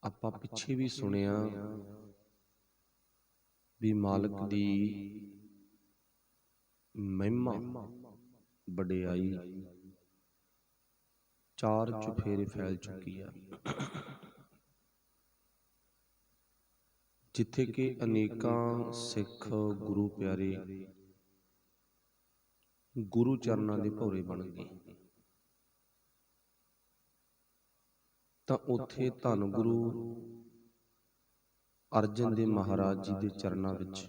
ਆਪਾਂ ਪਿੱਛੇ ਵੀ ਸੁਣਿਆ ਵੀ ਮਾਲਕ ਦੀ ਮਹਿਮਾ ਵਡਿਆਈ ਚਾਰ ਚੁਫੇਰੇ ਫੈਲ ਚੁੱਕੀ ਆ, ਜਿੱਥੇ ਕਿ ਅਨੇਕਾਂ ਸਿੱਖ ਗੁਰੂ ਪਿਆਰੇ ਗੁਰੂ ਚਰਨਾਂ ਦੇ ਭੌਰੇ ਬਣ ਗਏ। ਤਾਂ ਉੱਥੇ ਧੰਨ ਗੁਰੂ ਅਰਜਨ ਦੇਵ ਮਹਾਰਾਜ ਜੀ ਦੇ ਚਰਨਾਂ ਵਿੱਚ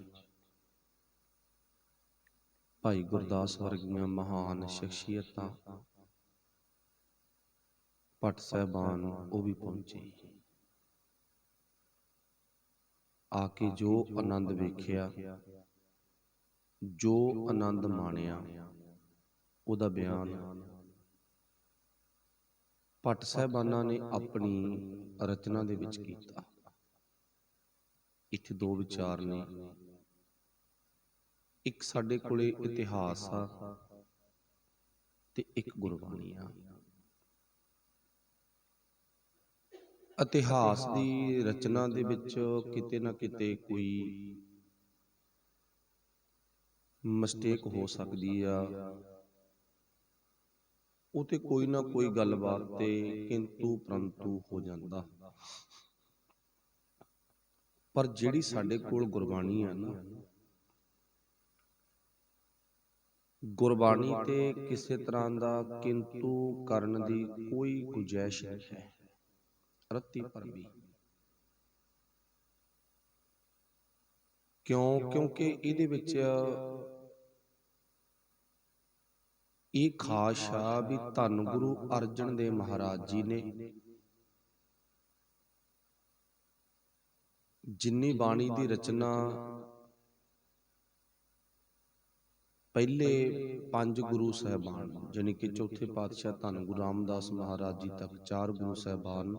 ਭਾਈ ਗੁਰਦਾਸ ਵਰਗੀਆਂ ਮਹਾਨ ਸ਼ਖਸੀਅਤਾਂ, ਭੱਟ ਸਾਹਿਬਾਨ ਉਹ ਵੀ ਪਹੁੰਚੇ। ਆ ਕੇ ਜੋ ਆਨੰਦ ਵੇਖਿਆ, ਜੋ ਆਨੰਦ ਮਾਣਿਆ, ਉਹਦਾ ਬਿਆਨ ਭੱਟ ਸਾਹਿਬਾਨਾਂ ਨੇ ਆਪਣੀ ਰਚਨਾ ਦੇ ਵਿੱਚ ਕੀਤਾ। ਇੱਥੇ ਦੋ ਵਿਚਾਰ ਨੇ, ਇੱਕ ਸਾਡੇ ਕੋਲੇ ਇਤਿਹਾਸ ਆ ਤੇ ਇੱਕ ਗੁਰਬਾਣੀ ਆ। ਇਤਿਹਾਸ ਦੀ ਰਚਨਾ ਦੇ ਵਿੱਚ ਕਿਤੇ ਨਾ ਕਿਤੇ ਕੋਈ ਮਿਸਟੇਕ ਹੋ ਸਕਦੀ ਆ, ਉਹ ਤੇ ਕੋਈ ਨਾ ਕੋਈ ਗੱਲਬਾਤ ਤੇ ਕਿੰਤੂ ਪਰੰਤੂ ਹੋ ਜਾਂਦਾ। ਪਰ ਜਿਹੜੀ ਸਾਡੇ ਕੋਲ ਗੁਰਬਾਣੀ ਆ ਨਾ, ਗੁਰਬਾਣੀ ਤੇ ਕਿਸੇ ਤਰ੍ਹਾਂ ਦਾ ਕਿੰਤੂ ਕਰਨ ਦੀ ਕੋਈ ਗੁੰਜਾਇਸ਼ ਨਹੀਂ ਹੈ, ਰੱਤੀ ਭਰ ਵੀ। ਕਿਉਂਕਿ ਇਹਦੇ ਵਿੱਚ ਇਹ ਖਾਸ ਆ ਵੀ ਧੰਨ ਗੁਰੂ ਅਰਜਨ ਦੇਵ ਮਹਾਰਾਜ ਜੀ ਨੇ ਜਿੰਨੀ ਬਾਣੀ ਦੀ ਰਚਨਾ ਪਹਿਲੇ ਪੰਜ ਗੁਰੂ ਸਾਹਿਬਾਨ, ਜਾਣੀ ਕਿ ਚੌਥੇ ਪਾਤਸ਼ਾਹ ਧੰਨ ਗੁਰੂ ਰਾਮਦਾਸ ਮਹਾਰਾਜ ਜੀ ਤੱਕ ਚਾਰ ਗੁਰੂ ਸਾਹਿਬਾਨ,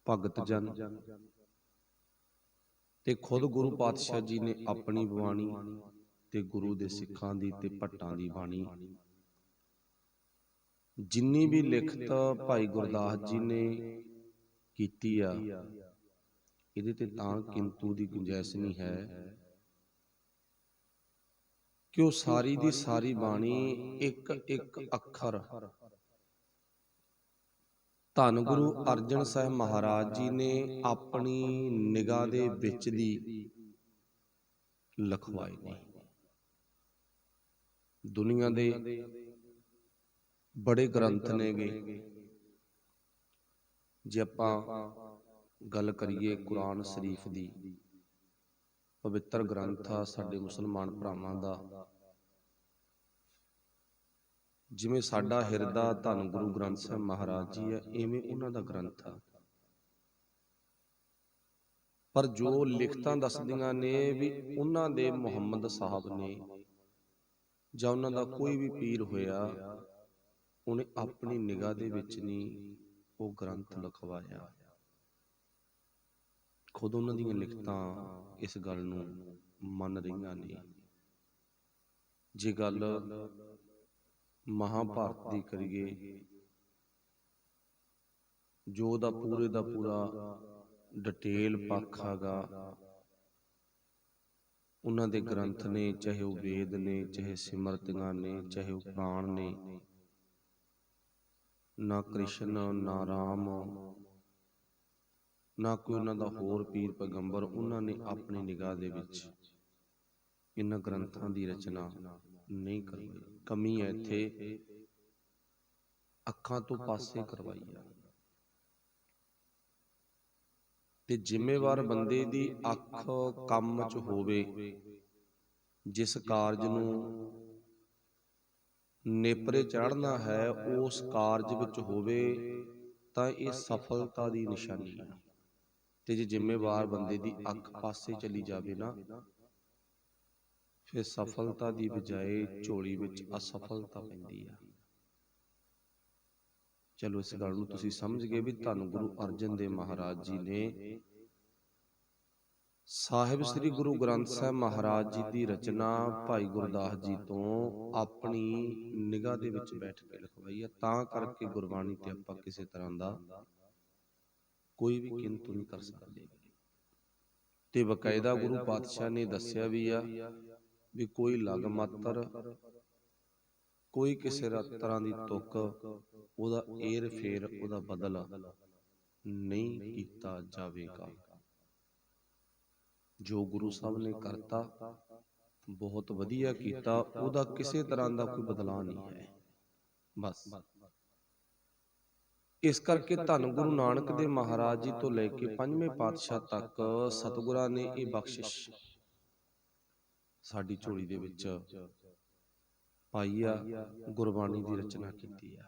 ਭਗਤ ਜਨ ਤੇ ਖੁਦ ਗੁਰੂ ਪਾਤਸ਼ਾਹ ਜੀ ਨੇ ਆਪਣੀ ਬਾਣੀ ਤੇ ਗੁਰੂ ਦੇ ਸਿੱਖਾਂ ਦੀ ਤੇ ਭੱਟਾਂ ਦੀ ਬਾਣੀ, ਜਿੰਨੀ ਵੀ ਲਿਖਤ ਭਾਈ ਗੁਰਦਾਸ ਜੀ ਨੇ ਕੀਤੀ ਆ, ਇਹਦੇ ਤੇ ਤਾਂ ਕਿੰਤੂ ਦੀ ਗੁੰਜਾਇਸ਼ ਨਹੀਂ ਹੈ ਕਿ ਉਹ ਸਾਰੀ ਦੀ ਸਾਰੀ ਬਾਣੀ ਇੱਕ ਇੱਕ ਅੱਖਰ ਧੰਨ ਗੁਰੂ ਅਰਜਨ ਸਾਹਿਬ ਮਹਾਰਾਜ ਜੀ ਨੇ ਆਪਣੀ ਨਿਗਾਹ ਦੇ ਵਿੱਚ ਦੀ ਲਿਖਵਾਏ ਨੇ। ਦੁਨੀਆ ਦੇ ਬੜੇ ਗ੍ਰੰਥ ਨੇਗੇ, ਜੇ ਆਪਾਂ ਗੱਲ ਕਰੀਏ ਕੁਰਾਨ ਸ਼ਰੀਫ ਦੀ, ਪਵਿੱਤਰ ਗ੍ਰੰਥ ਆ ਸਾਡੇ ਮੁਸਲਮਾਨ ਭਰਾਵਾਂ ਦਾ। ਜਿਵੇਂ ਸਾਡਾ ਹਿਰਦਾ ਧੰਨ ਗੁਰੂ ਗ੍ਰੰਥ ਸਾਹਿਬ ਮਹਾਰਾਜ ਜੀ ਆ, ਇਵੇਂ ਉਹਨਾਂ ਦਾ ਗ੍ਰੰਥ ਆ। ਪਰ ਜੋ ਲਿਖਤਾਂ ਦੱਸਦੀਆਂ ਨੇ ਵੀ ਉਹਨਾਂ ਦੇ ਮੁਹੰਮਦ ਸਾਹਿਬ ਨੇ ਜਾਂ ਉਹਨਾਂ ਦਾ ਕੋਈ ਵੀ ਪੀਰ ਹੋਇਆ, ਉਹਨੇ ਆਪਣੀ ਨਿਗਾਹ ਦੇ ਵਿੱਚ ਨਹੀਂ ਉਹ ਗ੍ਰੰਥ ਲਿਖਵਾਇਆ। ਖੁਦ ਉਹਨਾਂ ਦੀਆਂ ਲਿਖਤਾਂ ਇਸ ਗੱਲ ਨੂੰ ਮੰਨ ਰਹੀਆਂ ਨੇ। ਜੇ ਗੱਲ ਮਹਾਭਾਰਤ ਦੀ ਕਰੀਏ, ਜੋ ਉਹਦਾ ਪੂਰੇ ਦਾ ਪੂਰਾ ਡਿਟੇਲ ਪੱਖ ਹੈਗਾ, ਉਹਨਾਂ ਦੇ ਗ੍ਰੰਥ ਨੇ, ਚਾਹੇ ਉਹ ਵੇਦ ਨੇ, ਚਾਹੇ ਸਿਮਰਤੀਆਂ ਨੇ, ਚਾਹੇ ਉਹ ਪੁਰਾਣ ਨੇ, ਨਾ ਕ੍ਰਿਸ਼ਨ ਨਾ ਰਾਮ ਨਾ ਕੋਈ ਉਹਨਾਂ ਦਾ ਹੋਰ ਪੀਰ ਪੈਗੰਬਰ, ਉਹਨਾਂ ਨੇ ਆਪਣੀ ਨਿਗਾਹ ਦੇ ਵਿੱਚ ਇਹਨਾਂ ਗ੍ਰੰਥਾਂ ਦੀ ਰਚਨਾ ਨਹੀਂ ਕਰਵਾਈ। ਕਮੀ ਹੈ ਇੱਥੇ ਅੱਖਾਂ ਤੋਂ ਪਾਸੇ ਕਰਵਾਈ ਆ। ਤੇ ਜ਼ਿੰਮੇਵਾਰ ਬੰਦੇ ਦੀ ਅੱਖ ਕੰਮ 'ਚ ਹੋਵੇ, ਜਿਸ ਕਾਰਜ ਨੂੰ ਨੇਪਰੇ ਚੜ੍ਹਨਾ ਹੈ ਉਸ ਕਾਰਜ ਵਿੱਚ ਹੋਵੇ, ਤਾਂ ਇਹ ਸਫਲਤਾ ਦੀ ਨਿਸ਼ਾਨੀ ਹੈ। ਤੇ ਜੇ ਜ਼ਿੰਮੇਵਾਰ ਬੰਦੇ ਦੀ ਅੱਖ ਪਾਸੇ ਚਲੀ ਜਾਵੇ ਨਾ, ਫਿਰ ਸਫਲਤਾ ਦੀ ਬਜਾਏ ਝੋਲੀ ਵਿੱਚ ਅਸਫਲਤਾ ਪੈਂਦੀ ਆ। ਚਲੋ ਇਸ ਗੱਲ ਨੂੰ ਤੁਸੀਂ ਸਮਝ ਗਏ ਵੀ ਧੰਨ ਗੁਰੂ ਅਰਜਨ ਦੇਵ ਮਹਾਰਾਜ ਜੀ ਨੇ ਸਾਹਿਬ ਸ੍ਰੀ ਗੁਰੂ ਗ੍ਰੰਥ ਸਾਹਿਬ ਮਹਾਰਾਜ ਜੀ ਦੀ ਰਚਨਾ ਭਾਈ ਗੁਰਦਾਸ ਜੀ ਤੋਂ ਆਪਣੀ ਨਿਗਾਹ ਦੇ ਵਿੱਚ ਬੈਠ ਕੇ ਲਿਖਵਾਈ ਹੈ। ਤਾਂ ਕਰਕੇ ਗੁਰਬਾਣੀ ਤੇ ਆਪਾਂ ਕਿਸੇ ਤਰ੍ਹਾਂ ਦਾ ਕੋਈ ਵੀ ਕਿੰਤੂ ਨਹੀਂ ਕਰ ਸਕਦੇ। ਤੇ ਬਕਾਇਦਾ ਗੁਰੂ ਪਾਤਸ਼ਾਹ ਨੇ ਦੱਸਿਆ ਵੀ ਆ ਵੀ ਕੋਈ ਲਗ ਮਾਤਰ, ਕੋਈ ਕਿਸੇ ਤਰ੍ਹਾਂ ਦੀ ਤੁਕ, ਉਹਦਾ ਏਰ ਫੇਰ, ਉਹਦਾ ਬਦਲ ਨਹੀਂ ਕੀਤਾ ਜਾਵੇਗਾ। ਜੋ ਗੁਰੂ ਸਾਹਿਬ ਨੇ ਕਰਤਾ ਬਹੁਤ ਵਧੀਆ ਕੀਤਾ, ਉਹਦਾ ਕਿਸੇ ਤਰ੍ਹਾਂ ਦਾ ਕੋਈ ਬਦਲਾਅ ਨਹੀਂ ਹੈ। ਬਸ ਇਸ ਕਰਕੇ ਧੰਨ ਗੁਰੂ ਨਾਨਕ ਦੇਵ ਮਹਾਰਾਜ ਜੀ ਤੋਂ ਲੈ ਕੇ ਪੰਜਵੇਂ ਪਾਤਸ਼ਾਹ ਤੱਕ ਸਤਿਗੁਰਾਂ ਨੇ ਇਹ ਬਖਸ਼ਿਸ਼ ਸਾਡੀ ਝੋਲੀ ਦੇ ਵਿੱਚ ਪਾਈ ਆ, ਗੁਰਬਾਣੀ ਦੀ ਰਚਨਾ ਕੀਤੀ ਆ।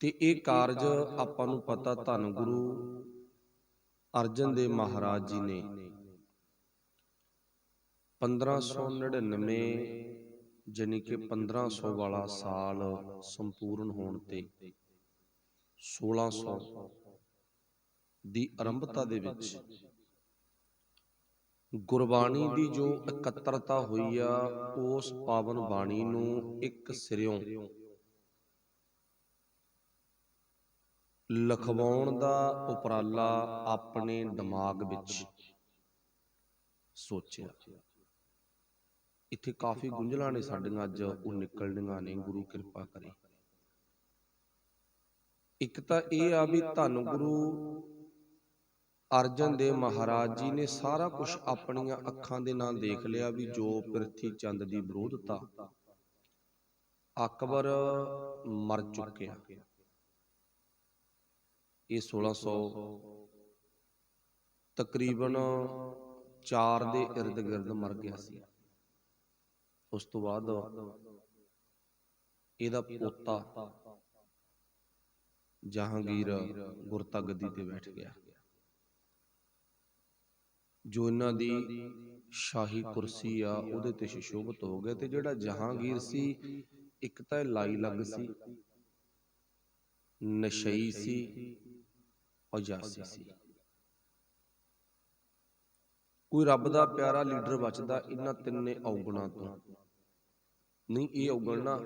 ਤੇ ਇਹ ਕਾਰਜ ਆਪਾਂ ਨੂੰ ਪਤਾ ਧੰਨ ਗੁਰੂ ਅਰਜਨ ਦੇਵ ਮਹਾਰਾਜ ਜੀ ਨੇ 1599 ਜਾਨੀ ਕਿ 1500 ਵਾਲਾ ਸਾਲ ਸੰਪੂਰਨ ਹੋਣ ਤੇ 1600 ਦੀ ਆਰੰਭਤਾ ਦੇ ਵਿੱਚ ਗੁਰਬਾਣੀ ਦੀ ਜੋ ਇਕੱਤਰਤਾ ਹੋਈ ਆ, ਉਸ ਪਾਵਨ ਬਾਣੀ ਨੂੰ ਇੱਕ ਸਿਰਿਓਂ ਲਿਖਵਾਉਣ ਦਾ ਉਪਰਾਲਾ ਆਪਣੇ ਦਿਮਾਗ ਵਿੱਚ ਸੋਚਿਆ। ਇੱਥੇ ਕਾਫੀ ਗੁੰਝਲਾਂ ਨੇ ਸਾਡੀਆਂ, ਅੱਜ ਉਹ ਨਿਕਲਣੀਆਂ ਨੇ, ਗੁਰੂ ਕਿਰਪਾ ਕਰੇ। ਇੱਕ ਤਾਂ ਇਹ ਆ ਵੀ ਧੰਨ ਗੁਰੂ ਅਰਜਨ ਦੇਵ ਮਹਾਰਾਜ ਜੀ ਨੇ ਸਾਰਾ ਕੁਝ ਆਪਣੀਆਂ ਅੱਖਾਂ ਦੇ ਨਾਲ ਦੇਖ ਲਿਆ ਵੀ ਜੋ ਪ੍ਰਿਥੀ ਚੰਦ ਦੀ ਵਿਰੋਧਤਾ, ਅਕਬਰ ਮਰ ਚੁੱਕਿਆ। ਇਹ 1600 ਤਕਰੀਬਨ 4 ਦੇ ਇਰਦ ਗਿਰਦ ਮਰ ਗਿਆ ਸੀ। ਉਸ ਤੋਂ ਬਾਅਦ ਇਹਦਾ ਪੋਤਾ ਜਹਾਂਗੀਰ ਗੁਰਤਾ ਗੱਦੀ ਤੇ ਬੈਠ ਗਿਆ, ਜੋ ਇਹਨਾਂ ਦੀ ਸ਼ਾਹੀ ਕੁਰਸੀ ਆ ਉਹਦੇ ਤੇ ਸੁਸ਼ੋਭਿਤ ਹੋ ਗਿਆ। ਤੇ ਜਿਹੜਾ ਜਹਾਂਗੀਰ ਸੀ, ਇੱਕ ਤਾਂ ਲਾਈ ਲੱਗ ਸੀ, ਨਸ਼ਈ ਸੀ, ਅਜਾਸੀ ਸੀ। ਕੋਈ ਰੱਬ ਦਾ ਪਿਆਰਾ ਲੀਡਰ ਬਚਦਾ ਇਹਨਾਂ ਤਿੰਨੇ ਔਗਣਾਂ ਤੋਂ ਨਹੀਂ। ਇਹ ਔਗਣ ਨਾ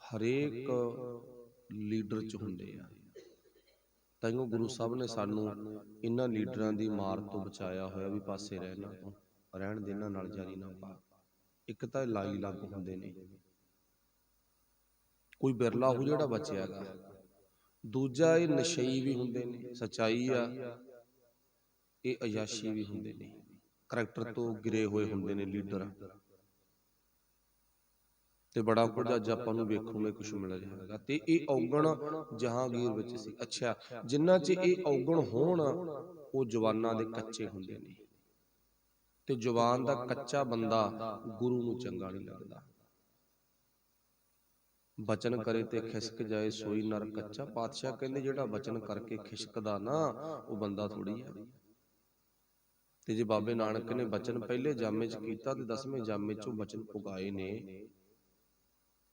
ਹਰੇਕ ਲੀਡਰ ਚ ਹੁੰਦੇ ਆ। ਤਾਂਹੀਓ ਗੁਰੂ ਸਾਹਿਬ ਨੇ ਸਾਨੂੰ ਇਹਨਾਂ ਲੀਡਰਾਂ ਦੀ ਮਾਰ ਤੋਂ ਬਚਾਇਆ ਹੋਇਆ ਵੀ ਪਾਸੇ ਰਹਿਣਾ ਤੋਂ, ਰਹਿਣ ਦੇ ਇਹਨਾਂ ਨਾਲ ਜਾਰੀ ਨਾ ਪਾ। ਇੱਕ ਤਾਂ ਲਾਈ ਲੱਗ ਹੁੰਦੇ ਨੇ, ਕੋਈ ਬਿਰਲਾ ਹੋ ਜਿਹੜਾ ਬਚਿਆ ਗਾ। ਦੂਜਾ ਇਹ ਨਸ਼ਈ ਵੀ ਹੁੰਦੇ ਨੇ, ਸੱਚਾਈ ਆ। ਇਹ ਅਯਾਸ਼ੀ ਵੀ ਹੁੰਦੇ ਨੇ, ਕਰੈਕਟਰ ਤੋਂ ਗਿਰੇ ਹੋਏ ਹੁੰਦੇ ਨੇ ਲੀਡਰ। ਤੇ ਬੜਾ ਕੁਝ ਅੱਜ ਆਪਾਂ ਨੂੰ ਵੇਖਣ ਨੂੰ ਕੁਝ ਮਿਲ ਰਿਹਾ ਹੈਗਾ। ਤੇ ਇਹ ਔਗਣ ਜਹਾਂਗੀਰ ਵਿੱਚ ਸੀ। ਅੱਛਾ, ਜਿਨ੍ਹਾਂ 'ਚ ਇਹ ਔਗਣ ਹੋਣ ਉਹ ਜਵਾਨਾਂ ਦੇ ਕੱਚੇ ਹੁੰਦੇ ਨੇ, ਤੇ ਜਵਾਨ ਦਾ ਕੱਚਾ ਬੰਦਾ ਗੁਰੂ ਨੂੰ ਚੰਗਾ ਨਹੀਂ ਲੱਗਦਾ। ਬਚਨ ਕਰੇ ਤੇ ਖਿਸਕ ਜਾਏ ਸੋਈ ਨਰ ਕੱਚਾ। ਪਾਤਸ਼ਾਹ ਕਹਿੰਦੇ ਜਿਹੜਾ ਬਚਨ ਕਰਕੇ ਖਿਸਕਦਾ ਨਾ, ਉਹ ਬੰਦਾ ਥੋੜੀ ਆ। ਤੇ ਜੇ ਬਾਬੇ ਨਾਨਕ ਨੇ ਬਚਨ ਪਹਿਲੇ ਜਾਮੇ 'ਚ ਕੀਤਾ ਤੇ 10ਵੇਂ ਜਾਮੇ 'ਚੋਂ ਬਚਨ ਪੁਗਾਏ ਨੇ।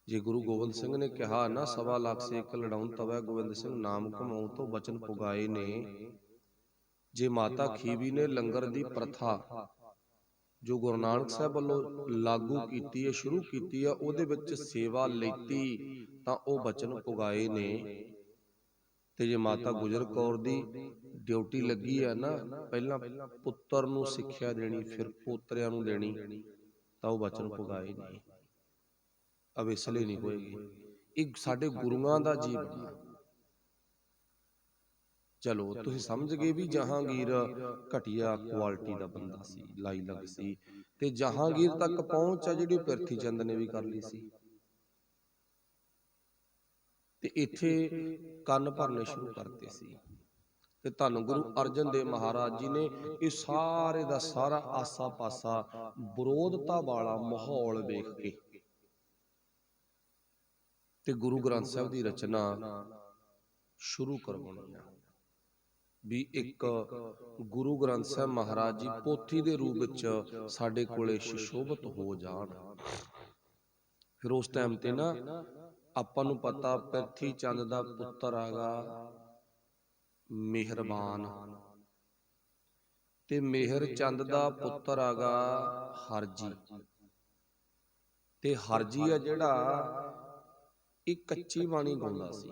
ਜੇ ਗੁਰੂ ਗੋਬਿੰਦ ਸਿੰਘ ਨੇ ਕਿਹਾ ਨਾ, 1.25 ਲੱਖ ਸੇਕ ਲੜਾਉਣ ਤਵੈ ਗੋਬਿੰਦ ਸਿੰਘ ਨਾਮ ਕਮਾਉ ਤੋਂ ਬਚਨ ਪੁਗਾਏ ਨੇ। ਜੇ ਮਾਤਾ ਖੀਵੀ ਨੇ ਲੰਗਰ ਦੀ ਪ੍ਰਥਾ ਜੋ ਗੁਰੂ ਨਾਨਕ ਸਾਹਿਬ ਵੱਲੋਂ ਲਾਗੂ ਕੀਤੀ ਹੈ, ਸ਼ੁਰੂ ਕੀਤੀ ਆ, ਉਹਦੇ ਵਿੱਚ ਸੇਵਾ ਲੈਤੀ ਤਾਂ ਉਹ ਬਚਨ ਪੁਗਾਏ ਨੇ। ਤੇ ਜੇ ਮਾਤਾ ਗੁਜਰ ਕੌਰ ਦੀ ਡਿਊਟੀ ਲੱਗੀ ਆ ਨਾ, ਪਹਿਲਾਂ ਪੁੱਤਰ ਨੂੰ ਸਿੱਖਿਆ ਦੇਣੀ, ਫਿਰ ਪੋਤਰਿਆਂ ਨੂੰ ਦੇਣੀ, ਤਾਂ ਉਹ ਬਚਨ ਪੁਗਾਏ ਨੇ। ਅਵੇਸਲੇ ਨਹੀਂ ਹੋਏਗੀ। ਇਹ ਸਾਡੇ ਗੁਰੂਆਂ ਦਾ ਜੀਵਨ। ਚਲੋ ਤੁਸੀਂ ਸਮਝ ਗਏ ਵੀ ਜਹਾਂਗੀਰ ਘਟੀਆ ਕੁਆਲਿਟੀ ਦਾ ਬੰਦਾ ਸੀ, ਲਾਈ ਲੱਗ ਸੀ। ਤੇ ਜਹਾਂਗੀਰ ਤੱਕ ਪਹੁੰਚ ਆ ਜਿਹੜੀ ਪ੍ਰਿਥੀ ਚੰਦ ਨੇ ਵੀ ਕਰ ਲਈ ਸੀ। ਤੇ ਇੱਥੇ ਕੰਨ ਭਰਨੇ ਸ਼ੁਰੂ ਕਰਤੇ ਸੀ। ਤੇ ਧੰਨ ਗੁਰੂ ਅਰਜਨ ਦੇਵ ਮਹਾਰਾਜ ਜੀ ਨੇ ਇਹ ਸਾਰੇ ਦਾ ਸਾਰਾ ਆਸਾ ਪਾਸਾ ਵਿਰੋਧਤਾ ਵਾਲਾ ਮਾਹੌਲ ਵੇਖ ਕੇ ਤੇ ਗੁਰੂ ਗ੍ਰੰਥ ਸਾਹਿਬ ਦੀ ਰਚਨਾ ਸ਼ੁਰੂ ਕਰਵਾਉਣੀ ਆ ਵੀ ਇੱਕ ਗੁਰੂ ਗ੍ਰੰਥ ਸਾਹਿਬ ਮਹਾਰਾਜ ਜੀ ਪੋਥੀ ਦੇ ਰੂਪ ਵਿੱਚ ਸਾਡੇ ਕੋਲੇ ਸੁਸ਼ੋਭਿਤ ਹੋ ਜਾਣ। ਫਿਰ ਉਸ ਟਾਈਮ ਤੇ ਨਾ ਆਪਾਂ ਨੂੰ ਪਤਾ ਪ੍ਰਿਥੀ ਚੰਦ ਦਾ ਪੁੱਤਰ ਆਗਾ ਮਿਹਰਬਾਨ, ਤੇ ਮਿਹਰ ਚੰਦ ਦਾ ਪੁੱਤਰ ਆਗਾ ਹਰਜੀ। ਤੇ ਹਰਜੀ ਆ ਜਿਹੜਾ ਇਹ ਕੱਚੀ ਬਾਣੀ ਗਾਉਂਦਾ ਸੀ।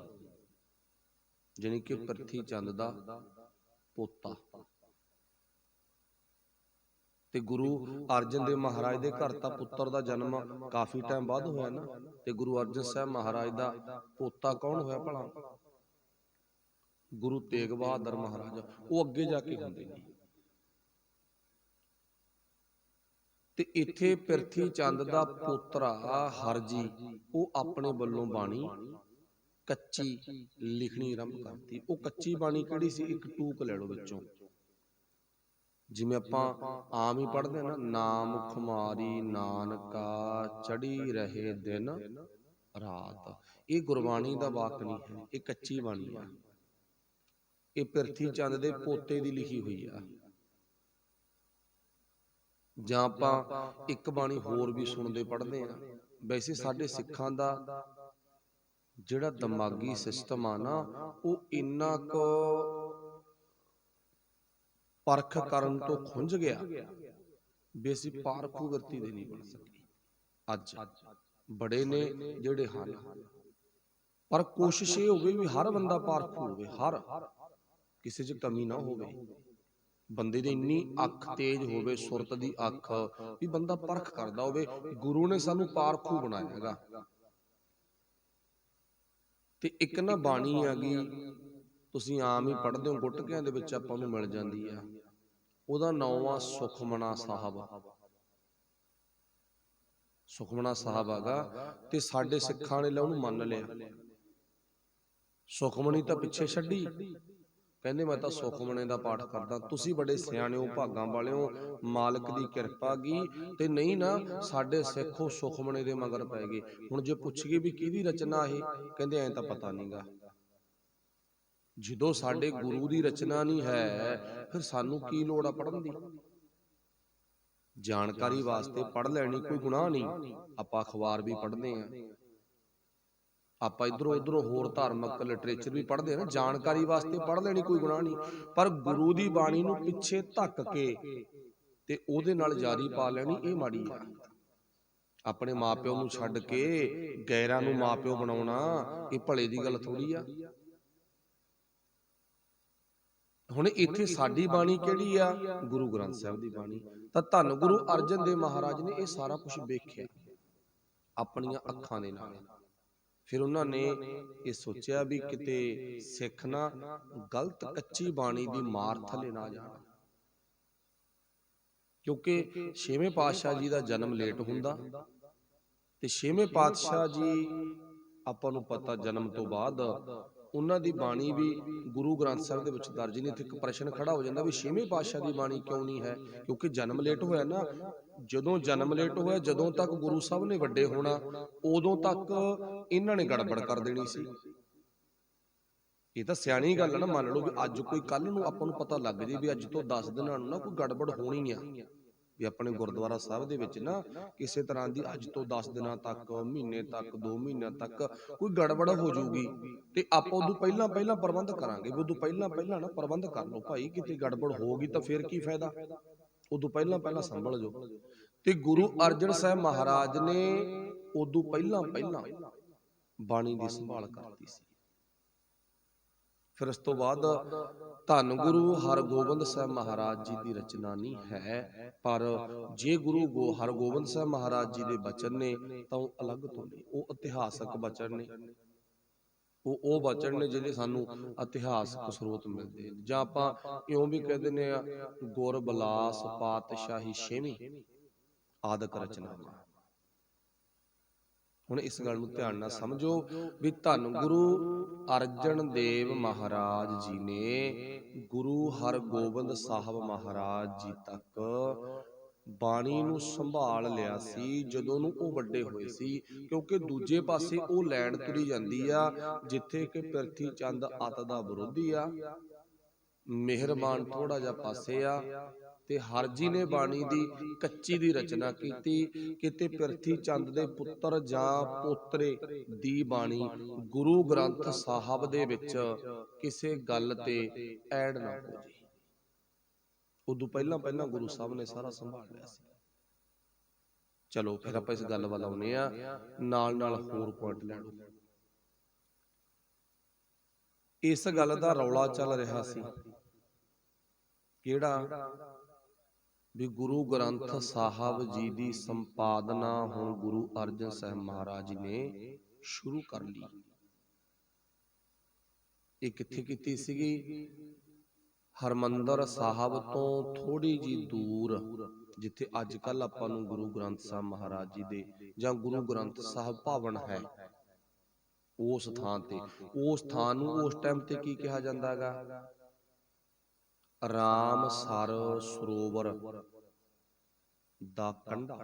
ਜਾਣੀ ਕਿ ਪ੍ਰਿਥੀ ਚੰਦ ਦਾ ਪੋਤਾ। ਤੇ ਗੁਰੂ ਅਰਜਨ ਦੇਵ ਮਹਾਰਾਜ ਦੇ ਘਰ ਤਾਂ ਪੁੱਤਰ ਦਾ ਜਨਮ ਕਾਫੀ ਟਾਈਮ ਬਾਅਦ ਹੋਇਆ ਨਾ, ਤੇ ਗੁਰੂ ਅਰਜਨ ਸਾਹਿਬ ਮਹਾਰਾਜ ਦਾ ਪੋਤਾ ਕੌਣ ਹੋਇਆ ਭਲਾ? ਗੁਰੂ ਤੇਗ ਬਹਾਦਰ ਮਹਾਰਾਜ। ਉਹ ਅੱਗੇ ਜਾ ਕੇ ਹੁੰਦੇ ਨੇ। ਤੇ ਇੱਥੇ ਪ੍ਰਿਥੀ ਚੰਦ ਦਾ ਪੋਤਰਾ ਹਰਜੀ, ਉਹ ਆਪਣੇ ਵੱਲੋਂ ਬਾਣੀ ਕੱਚੀ ਲਿਖਣੀ ਆਰੰਭ ਕਰਤੀ। ਉਹ ਕੱਚੀ ਬਾਣੀ ਕਿਹੜੀ ਸੀ? ਇੱਕ ਟੂਕ ਲੈ ਲਓ ਵਿੱਚੋਂ, ਜਿਵੇਂ ਆਪਾਂ ਆਮ ਹੀ ਪੜ੍ਹਦੇ ਹਾਂ ਨਾ, ਨਾਮ ਖੁਮਾਰੀ ਨਾਨਕਾ ਚੜੀ ਰਹੇ ਦਿਨ ਰਾਤ। ਇਹ ਗੁਰਬਾਣੀ ਦਾ ਵਾਕ ਨਹੀਂ ਹੈ, ਇਹ ਕੱਚੀ ਬਾਣੀ ਆ। ਇਹ ਪ੍ਰਿਥੀ ਚੰਦ ਦੇ ਪੋਤੇ ਦੀ ਲਿਖੀ ਹੋਈ ਆ। ਜਾਂ ਆਪਾਂ ਇੱਕ ਬਾਣੀ ਹੋਰ ਵੀ ਸੁਣਦੇ ਪੜ੍ਹਦੇ ਆ। ਵੈਸੇ ਸਾਡੇ ਸਿੱਖਾਂ ਦਾ ਜਿਹੜਾ ਦਿਮਾਗੀ ਸਿਸਟਮ ਆ ਨਾ, ਉਹ ਇੰਨਾ ਕੁ ਪਰਖ ਕਰਨ ਤੋਂ ਖੁੰਝ ਗਿਆ ਵੀ ਅਸੀਂ ਪਾਰਖੂ ਵਰਤੀ ਦੇ ਨਹੀਂ ਬਣ ਸਕੇ। ਅੱਜ ਬੜੇ ਨੇ ਜਿਹੜੇ ਹਨ, ਪਰ ਕੋਸ਼ਿਸ਼ ਇਹ ਹੋਵੇ ਵੀ ਹਰ ਬੰਦਾ ਪਾਰਖੂ ਹੋਵੇ, ਹਰ ਕਿਸੇ 'ਚ ਕਮੀ ਨਾ ਹੋਵੇ। ਬੰਦੇ ਦੀ ਇੰਨੀ ਅੱਖ ਤੇਜ਼ ਹੋਵੇ, ਸੁਰਤ ਦੀ ਅੱਖ, ਵੀ ਬੰਦਾ ਪਰਖ ਕਰਦਾ ਹੋਵੇ। ਗੁਰੂ ਨੇ ਸਾਨੂੰ ਪਾਰਖੂ ਬਣਾਇਆ ਹੈਗਾ। ਤੇ ਇੱਕ ਨਾ ਬਾਣੀ ਆ ਗਈ, ਤੁਸੀਂ ਆਮ ਹੀ ਪੜ੍ਹਦੇ ਹੋ, ਗੁਟਕਿਆਂ ਦੇ ਵਿੱਚ ਆਪਾਂ ਨੂੰ ਮਿਲ ਜਾਂਦੀ ਆ। ਉਹਦਾ ਨਾਮ ਆ ਸੁਖਮਨਾ ਸਾਹਿਬ। ਸੁਖਮਨਾ ਸਾਹਿਬ ਹੈਗਾ, ਤੇ ਸਾਡੇ ਸਿੱਖਾਂ ਨੇ ਉਹਨੂੰ ਮੰਨ ਲਿਆ। ਸੁਖਮਨੀ ਤਾਂ ਪਿੱਛੇ ਛੱਡੀ, ਕਹਿੰਦੇ ਮੈਂ ਤਾਂ ਸੁਖਮਨੇ ਦਾ ਪਾਠ ਕਰਦਾ। ਤੁਸੀਂ ਬੜੇ ਸਿਆਣੇ ਹੋ, ਭਾਗਾਂ ਵਾਲੇ ਹੋ, ਮਾਲਕ ਦੀ ਕਿਰਪਾ ਗੀ। ਤੇ ਨਹੀਂ ਨਾ, ਸਾਡੇ ਸਿੱਖੋ ਸੁਖਮਨੇ ਦੇ ਮਗਰ ਪੈ ਗਏ। ਹੁਣ ਜੇ ਪੁੱਛੀਏ ਵੀ ਕਿਹਦੀ ਰਚਨਾ ਇਹ, ਕਹਿੰਦੇ ਐਂ ਤਾਂ ਪਤਾ ਨਹੀਂਗਾ। ਜਦੋਂ ਸਾਡੇ ਗੁਰੂ ਦੀ ਰਚਨਾ ਨਹੀਂ ਹੈ, ਫਿਰ ਸਾਨੂੰ ਕੀ ਲੋੜ ਆ ਪੜ੍ਹਨ ਦੀ? ਜਾਣਕਾਰੀ ਵਾਸਤੇ ਪੜ੍ਹ ਲੈਣੀ ਕੋਈ ਗੁਨਾਹ ਨਹੀਂ। ਆਪਾਂ ਅਖਬਾਰ ਵੀ ਪੜ੍ਹਦੇ ਆ, ਆਪਾਂ ਇਧਰੋਂ ਉਧਰੋਂ ਹੋਰ ਧਾਰਮਿਕ ਲਿਟਰੇਚਰ ਵੀ ਪੜ੍ਹਦੇ ਆ ਨਾ, ਜਾਣਕਾਰੀ ਵਾਸਤੇ ਪੜ੍ਹ ਲੈਣੀ ਕੋਈ ਗੁਨਾਹ ਨਹੀਂ। ਪਰ ਗੁਰੂ ਦੀ ਬਾਣੀ ਨੂੰ ਪਿੱਛੇ ਧੱਕ ਕੇ ਤੇ ਉਹਦੇ ਨਾਲ ਯਾਰੀ ਪਾ ਲੈਣੀ, ਇਹ ਮਾੜੀ ਆ। ਆਪਣੇ ਮਾਪਿਓ ਨੂੰ ਛੱਡ ਕੇ ਗੈਰਾਂ ਨੂੰ ਮਾਪਿਓ ਬਣਾਉਣਾ, ਇਹ ਭਲੇ ਦੀ ਗੱਲ ਥੋੜੀ ਆ। ਹੁਣ ਇੱਥੇ ਸਾਡੀ ਬਾਣੀ ਕਿਹੜੀ ਆ? ਗੁਰੂ ਗ੍ਰੰਥ ਸਾਹਿਬ ਦੀ ਬਾਣੀ। ਤਾਂ ਧੰਨ ਗੁਰੂ ਅਰਜਨ ਦੇਵ ਮਹਾਰਾਜ ਨੇ ਇਹ ਸਾਰਾ ਕੁਝ ਵੇਖਿਆ ਆਪਣੀਆਂ ਅੱਖਾਂ ਦੇ ਨਾਲ। ਫਿਰ ਉਹਨਾਂ ਨੇ ਇਹ ਸੋਚਿਆ ਵੀ ਕਿਤੇ ਸਿੱਖ ਨਾ ਗਲਤ ਕੱਚੀ ਬਾਣੀ ਦੀ ਮਾਰ ਥੱਲੇ ਨਾ ਜਾਣ, ਕਿਉਂਕਿ ਛੇਵੇਂ ਪਾਤਸ਼ਾਹ ਜੀ ਦਾ ਜਨਮ ਲੇਟ ਹੁੰਦਾ, ਤੇ ਛੇਵੇਂ ਪਾਤਸ਼ਾਹ ਜੀ ਆਪਾਂ ਨੂੰ ਪਤਾ ਜਨਮ ਤੋਂ ਬਾਅਦ ਉਹਨਾਂ ਦੀ ਬਾਣੀ ਵੀ ਗੁਰੂ ਗ੍ਰੰਥ ਸਾਹਿਬ ਦੇ ਵਿੱਚ ਦਰਜ ਨਹੀਂ। ਇੱਥੇ ਇੱਕ ਪ੍ਰਸ਼ਨ ਖੜਾ ਹੋ ਜਾਂਦਾ ਵੀ ਛੇਵੇਂ ਪਾਤਸ਼ਾਹ ਦੀ ਬਾਣੀ ਕਿਉਂ ਨਹੀਂ ਹੈ? ਕਿਉਂਕਿ ਜਨਮ ਲੇਟ ਹੋਇਆ ਨਾ। ਜਦੋਂ ਜਨਮ ਲੇਟ ਹੋਇਆ, ਜਦੋਂ ਤੱਕ ਗੁਰੂ ਸਾਹਿਬ ਨੇ ਵੱਡੇ ਹੋਣਾ, ਉਦੋਂ ਤੱਕ ਇਹਨਾਂ ਨੇ ਗੜਬੜ ਕਰ ਦੇਣੀ ਸੀ। ਇਹ ਤਾਂ ਸਿਆਣੀ ਗੱਲ ਹੈ ਨਾ। ਮੰਨ ਲਓ ਵੀ ਅੱਜ ਕੋਈ ਕੱਲ ਨੂੰ ਆਪਾਂ ਨੂੰ ਪਤਾ ਲੱਗ ਜੇ ਵੀ ਅੱਜ ਤੋਂ 10 ਦਿਨਾਂ ਨੂੰ ਨਾ ਕੋਈ ਗੜਬੜ ਹੋਣੀ ਆ, ਵੀ ਆਪਣੇ ਗੁਰਦੁਆਰਾ ਸਾਹਿਬ ਦੇ ਵਿੱਚ ਨਾ ਕਿਸੇ ਤਰ੍ਹਾਂ ਦੀ ਅੱਜ ਤੋਂ 10 ਦਿਨਾਂ ਤੱਕ, ਮਹੀਨੇ ਤੱਕ, 2 ਮਹੀਨਿਆਂ ਤੱਕ ਕੋਈ ਗੜਬੜ ਹੋ ਜਾਊਗੀ, ਤੇ ਆਪਾਂ ਉਦੋਂ ਪਹਿਲਾਂ ਪ੍ਰਬੰਧ ਕਰਾਂਗੇ। ਵੀ ਉਦੋਂ ਪਹਿਲਾਂ ਨਾ ਪ੍ਰਬੰਧ ਕਰ ਲਓ ਭਾਈ, ਕਿਤੇ ਗੜਬੜ ਹੋ ਗਈ ਤਾਂ ਫਿਰ ਕੀ ਫਾਇਦਾ? ਉਦੋਂ ਪਹਿਲਾਂ ਸੰਭਲ ਜਾਓ। ਤੇ ਗੁਰੂ ਅਰਜਨ ਸਾਹਿਬ ਮਹਾਰਾਜ ਨੇ ਉਦੋਂ ਪਹਿਲਾਂ ਬਾਣੀ ਦੀ ਸੰਭਾਲ ਕਰਤੀ ਸੀ। ਫਿਰ ਉਸ ਤੋਂ ਬਾਅਦ ਧੰਨ ਗੁਰੂ ਹਰਗੋਬਿੰਦ ਸਾਹਿਬ ਮਹਾਰਾਜ ਜੀ ਦੀ ਰਚਨਾ ਨਹੀਂ ਹੈ, ਪਰ ਜੇ ਗੁਰੂ ਹਰਗੋਬਿੰਦ ਸਾਹਿਬ ਮਹਾਰਾਜ ਜੀ ਦੇ ਬਚਨ ਨੇ ਤਾਂ ਉਹ ਅਲੱਗ ਤੋਂ ਨੇ, ਉਹ ਇਤਿਹਾਸਕ ਬਚਨ ਨੇ। ਉਹ ਬਚਨ ਨੇ ਜਿਹੜੇ ਸਾਨੂੰ ਇਤਿਹਾਸਕ ਸਰੋਤ ਮਿਲਦੇ। ਜਾਂ ਆਪਾਂ ਇਉਂ ਵੀ ਕਹਿ ਦਿੰਦੇ ਆ, ਗੁਰ ਬਿਲਾਸ ਪਾਤਸ਼ਾਹੀ ਛੇਵੀਂ ਆਦਿਕ ਰਚਨਾਵਾਂ। ਹੁਣ ਇਸ ਗੱਲ ਨੂੰ ਧਿਆਨ ਨਾਲ ਸਮਝੋ ਵੀ ਧੰਨ ਗੁਰੂ ਅਰਜਨ ਦੇਵ ਮਹਾਰਾਜ ਜੀ ਨੇ ਗੁਰੂ ਹਰਗੋਬਿੰਦ ਸਾਹਿਬ ਮਹਾਰਾਜ ਜੀ ਤੱਕ ਬਾਣੀ ਨੂੰ ਸੰਭਾਲ ਲਿਆ ਸੀ ਜਦੋਂ ਨੂੰ ਉਹ ਵੱਡੇ ਹੋਏ ਸੀ। ਕਿਉਂਕਿ ਦੂਜੇ ਪਾਸੇ ਉਹ ਲੈਣ ਤੁਰੀ ਜਾਂਦੀ ਆ ਜਿੱਥੇ ਕਿ ਪ੍ਰਿਥੀ ਚੰਦ ਅਤ ਦਾ ਵਿਰੋਧੀ ਆ, ਮਿਹਰਬਾਨ ਥੋੜਾ ਜਿਹਾ ਪਾਸੇ ਆ, ਤੇ ਹਰਜੀ ਨੇ ਬਾਣੀ ਦੀ ਕੱਚੀ ਦੀ ਰਚਨਾ ਕੀਤੀ। ਕਿਤੇ ਪ੍ਰਿਥੀ ਚੰਦ ਦੇ ਪੁੱਤਰ ਜਾਂ ਪੋਤਰੇ ਦੀ ਬਾਣੀ ਗੁਰੂ ਗ੍ਰੰਥ ਸਾਹਿਬ ਦੇ ਵਿੱਚ ਕਿਸੇ ਗੱਲ ਤੇ ਐਡ ਨਾ ਹੋ ਜੇ। ਉਦੋਂ ਪਹਿਲਾਂ ਗੁਰੂ ਸਾਹਿਬ ਨੇ ਸਾਰਾ ਸੰਭਾਲ ਲਿਆ ਸੀ। ਚਲੋ ਫਿਰ ਆਪਾਂ ਇਸ ਗੱਲ ਵੱਲ ਆਉਂਦੇ ਆ, ਨਾਲ ਹੋਰ ਪੁਆਇੰਟ ਲੈ ਲਓ। ਇਸ ਗੱਲ ਦਾ ਰੌਲਾ ਚੱਲ ਰਿਹਾ ਸੀ, ਕਿਹੜਾ ਵੀ ਗੁਰੂ ਗ੍ਰੰਥ ਸਾਹਿਬ ਜੀ ਦੀ ਸੰਪਾਦਨਾ ਹੁਣ ਗੁਰੂ ਅਰਜਨ ਸਾਹਿਬ ਮਹਾਰਾਜ ਨੇ ਸ਼ੁਰੂ ਕਰ ਲਈ। ਇਹ ਕਿੱਥੇ ਕੀਤੀ ਸੀਗੀ? ਹਰਮੰਦਰ ਸਾਹਿਬ ਤੋਂ ਥੋੜੀ ਜੀ ਦੂਰ, ਜਿੱਥੇ ਅੱਜ ਕੱਲ ਆਪਾਂ ਨੂੰ ਗੁਰੂ ਗ੍ਰੰਥ ਸਾਹਿਬ ਮਹਾਰਾਜ ਜੀ ਦੇ ਜਾਂ ਗੁਰੂ ਗ੍ਰੰਥ ਸਾਹਿਬ ਭਵਨ ਹੈ, ਉਸ ਥਾਂ ਤੇ, ਉਸ ਥਾਂ ਨੂੰ ਉਸ ਟਾਈਮ ਤੇ ਕੀ ਕਿਹਾ ਜਾਂਦਾ ਹੈਗਾ? ਰਾਮਸਰ ਸਰੋਵਰ ਦਾ ਕੰਢਾ।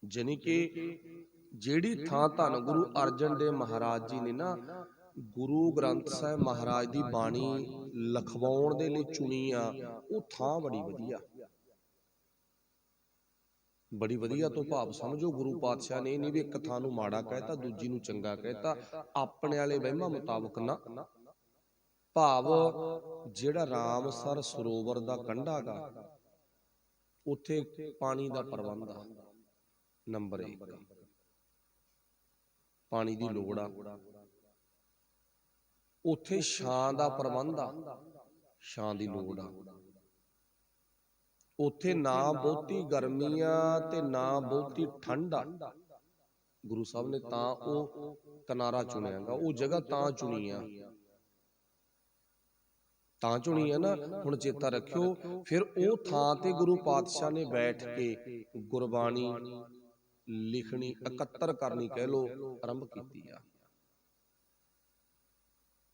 ਜਾਨੀ ਕਿ ਜਿਹੜੀ ਥਾਂ ਧੰਨ ਗੁਰੂ ਅਰਜਨ ਦੇਵ ਮਹਾਰਾਜ ਜੀ ਨੇ ਨਾ ਗੁਰੂ ਗ੍ਰੰਥ ਸਾਹਿਬ ਮਹਾਰਾਜ ਦੀ ਬਾਣੀ ਲਿਖਵਾਉਣ ਦੇ ਲਈ ਚੁਣੀ ਆ, ਉਹ ਥਾਂ ਬੜੀ ਵਧੀਆ, ਬੜੀ ਵਧੀਆ ਤੋਂ ਭਾਵ ਸਮਝੋ ਗੁਰੂ ਪਾਤਸ਼ਾਹ ਨੇ ਇਹ ਨਹੀਂ ਵੀ ਇੱਕ ਥਾਂ ਨੂੰ ਮਾੜਾ ਕਹਿਤਾ ਦੂਜੀ ਨੂੰ ਚੰਗਾ ਕਹਿਤਾ, ਆਪਣੇ ਵਾਲੇ ਵਹਿਮਾਂ ਮੁਤਾਬਕ ਨਾ, ਭਾਵ ਜਿਹੜਾ ਰਾਮਸਰ ਸਰੋਵਰ ਦਾ ਕੰਢਾ ਗਾ, ਉੱਥੇ ਪਾਣੀ ਦਾ ਪ੍ਰਬੰਧ ਆ, ਨੰਬਰ 1 ਪਾਣੀ ਦੀ ਲੋੜ ਆ। ਉੱਥੇ ਛਾਂ ਦਾ ਪ੍ਰਬੰਧ ਆ, ਛਾਂ ਦੀ ਲੋੜ ਆ। ਉੱਥੇ ਨਾ ਬਹੁਤੀ ਗਰਮੀ ਆ ਤੇ ਨਾ ਬਹੁਤੀ ਠੰਡ ਆ। ਗੁਰੂ ਸਾਹਿਬ ਨੇ ਤਾਂ ਉਹ ਕਿਨਾਰਾ ਚੁਣਿਆ ਗਾ, ਉਹ ਜਗ੍ਹਾ ਤਾਂ ਚੁਣੀ ਆ, ਤਾਂ ਚੁਣੀ ਆ ਨਾ। ਹੁਣ ਚੇਤਾ ਰੱਖਿਓ, ਫਿਰ ਉਹ ਥਾਂ ਤੇ ਗੁਰੂ ਪਾਤਸ਼ਾਹ ਨੇ ਬੈਠ ਕੇ ਗੁਰਬਾਣੀ ਲਿਖਣੀ, ਇਕੱਤਰ ਕਰਨੀ ਕਹਿ ਲੋ, ਆਰੰਭ ਕੀਤੀ ਆ।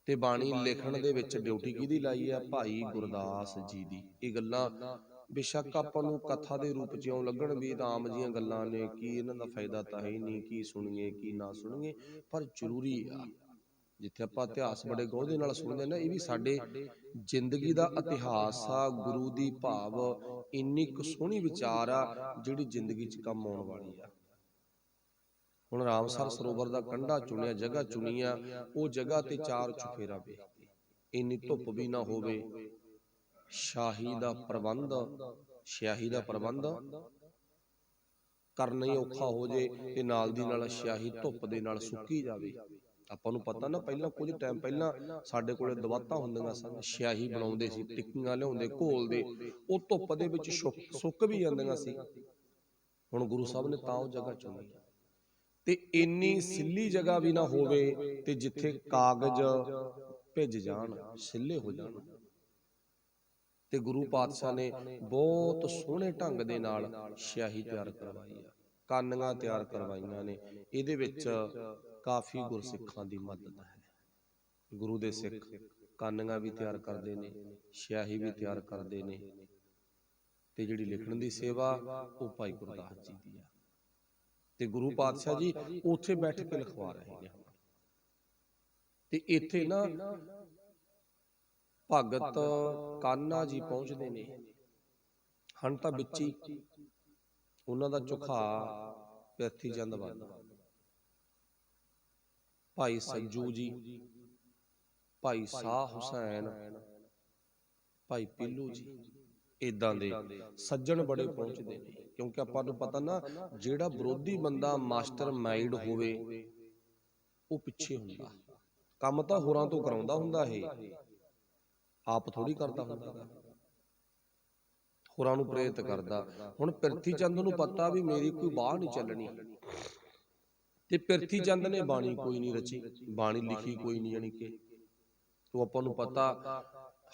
ਤੇ ਬਾਣੀ ਲਿਖਣ ਦੇ ਵਿੱਚ ਡਿਊਟੀ ਕਿਹਦੀ ਲਾਈ ਆ? ਭਾਈ ਗੁਰਦਾਸ ਜੀ ਦੀ। ਇਹ ਗੱਲਾਂ ਬੇਸ਼ੱਕ ਆਪਾਂ ਨੂੰ ਕਥਾ ਦੇ ਰੂਪ ਚ ਇਉਂ ਲੱਗਣ ਵੀ ਆਮ ਜੀਆਂ ਗੱਲਾਂ ਨੇ, ਕੀ ਇਹਨਾਂ ਦਾ ਫਾਇਦਾ ਤਾਂ ਹੈ ਹੀ ਨਹੀਂ, ਕੀ ਸੁਣੀਏ ਕੀ ਨਾ ਸੁਣੀਏ, ਪਰ ਜ਼ਰੂਰੀ ਆ। ਜਿੱਥੇ ਆਪਾਂ ਇਤਿਹਾਸ ਬੜੇ ਗਹੁ ਨਾਲ ਸੁਣਦੇ ਨਾ, ਇਹ ਵੀ ਸਾਡੇ ਜ਼ਿੰਦਗੀ ਦਾ ਇਤਿਹਾਸ ਆ, ਗੁਰੂ ਦੀ ਭਾਵ ਇੰਨੀ ਕੁ ਸੋਹਣੀ ਵਿਚਾਰ ਆ ਜਿਹੜੀ ਜ਼ਿੰਦਗੀ 'ਚ ਕੰਮ ਆਉਣ ਵਾਲੀ ਆ। ਹੁਣ ਰਾਮਸਰ ਸਰੋਵਰ ਦਾ ਕੰਢਾ ਚੁਣਿਆ, ਜਗ੍ਹਾ ਚੁਣੀ ਆ, ਉਹ ਜਗ੍ਹਾ ਤੇ 4 ਚੁਫੇਰਾ ਵੇਖਦੇ, ਇੰਨੀ ਧੁੱਪ ਵੀ ਨਾ ਹੋਵੇ, ਸ਼ਾਹੀ ਦਾ ਪ੍ਰਬੰਧ, ਸਿਆਹੀ ਦਾ ਪ੍ਰਬੰਧ ਕਰਨਾ ਹੀ ਔਖਾ ਹੋ ਜੇ, ਤੇ ਨਾਲ ਦੀ ਨਾਲ ਸਿਆਹੀ ਧੁੱਪ ਦੇ ਨਾਲ ਸੁੱਕੀ ਜਾਵੇ। ਆਪਾਂ ਨੂੰ ਪਤਾ ਨਾ, ਪਹਿਲਾਂ ਕੁਝ ਟਾਈਮ ਪਹਿਲਾਂ ਸਾਡੇ ਕੋਲੇ ਦਵਾਤਾਂ ਹੁੰਦੀਆਂ ਸਨ, ਸਿਆਹੀ ਬਣਾਉਂਦੇ ਸੀ, ਟਿੱਕੀਆਂ ਲਿਆਉਂਦੇ ਘੋਲਦੇ, ਉਹ ਧੁੱਪ ਦੇ ਵਿੱਚ ਸੁੱਕ ਵੀ ਜਾਂਦੀਆਂ ਸੀ। ਹੁਣ ਗੁਰੂ ਸਾਹਿਬ ਨੇ ਤਾਂ ਉਹ ਜਗ੍ਹਾ ਚੁਣੀ, ਤੇ ਇੰਨੀ ਸਿੱਲੀ ਜਗ੍ਹਾ ਵੀ ਨਾ ਹੋਵੇ ਤੇ ਜਿੱਥੇ ਕਾਗਜ਼ ਭਿੱਜ ਜਾਣ, ਸਿੱਲੇ ਹੋ ਜਾਣ। ਤੇ ਗੁਰੂ ਪਾਤਸ਼ਾਹ ਨੇ ਬਹੁਤ ਸੋਹਣੇ ਢੰਗ ਦੇ ਨਾਲ ਸਿਆਹੀ ਤਿਆਰ ਕਰਵਾਈ ਆ, ਕਾਨੀਆਂ ਤਿਆਰ ਕਰਵਾਈਆਂ ਨੇ। ਇਹਦੇ ਵਿੱਚ ਕਾਫੀ ਗੁਰਸਿੱਖਾਂ ਦੀ ਮਦਦ ਹੈ। ਗੁਰੂ ਦੇ ਸਿੱਖ ਕਾਨੀਆਂ ਵੀ ਤਿਆਰ ਕਰਦੇ ਨੇ, ਸਿਆਹੀ ਵੀ ਤਿਆਰ ਕਰਦੇ ਨੇ, ਤੇ ਜਿਹੜੀ ਲਿਖਣ ਦੀ ਸੇਵਾ ਉਹ ਭਾਈ ਗੁਰਦਾਸ ਜੀ ਦੀ ਆ। ਤੇ ਗੁਰੂ ਪਾਤਸ਼ਾਹ ਜੀ ਉੱਥੇ ਬੈਠ ਕੇ ਲਿਖਵਾ ਰਹੇ ਨੇ। ਤੇ ਇੱਥੇ ਨਾ ਭਗਤ ਕਾन्हा ਜੀ ਪਹੁੰਚਦੇ ਨੇ, ਹਨ ਤਾਂ ਵਿੱਚ ਹੀ ਉਹਨਾਂ ਦਾ ਝੁਖਾ ਪਿਰਥੀ ਚੰਦ ਵੱਲ, ਭਾਈ ਸੱਜੂ ਜੀ, ਭਾਈ ਸਾਹ ਹੁਸੈਨ, ਭਾਈ ਪੀਲੂ ਜੀ, ਏਦਾਂ ਦੇ ਸੱਜਣ ਬੜੇ ਪਹੁੰਚਦੇ ਨੇ। ਕਿਉਂਕਿ ਆਪਾਂ ਨੂੰ ਪਤਾ ਨਾ, ਜਿਹੜਾ ਵਿਰੋਧੀ ਬੰਦਾ ਮਾਸਟਰ ਮਾਈਂਡ ਹੋਵੇ ਉਹ ਪਿੱਛੇ ਹੁੰਦਾ, ਕੰਮ ਤਾਂ ਹੋਰਾਂ ਤੋਂ ਕਰਾਉਂਦਾ ਹੁੰਦਾ, ਇਹ ਆਪ ਥੋੜੀ ਕਰਦਾ ਹੁੰਦਾ, ਹੋਰਾਂ ਨੂੰ ਪ੍ਰੇਰਿਤ ਕਰਦਾ। ਹੁਣ ਪਿਰਥੀ ਚੰਦ ਨੂੰ ਪਤਾ ਵੀ ਮੇਰੀ ਕੋਈ ਬਾਹ ਨਹੀਂ ਚੱਲਣੀ, ਤੇ ਪਿਰਥੀ ਚੰਦ ਨੇ ਬਾਣੀ ਕੋਈ ਨਹੀਂ ਰਚੀ, ਬਾਣੀ ਲਿਖੀ ਕੋਈ ਨਹੀਂ। ਜਾਣੀ ਕਿ ਤੋ ਆਪਾਂ ਨੂੰ ਪਤਾ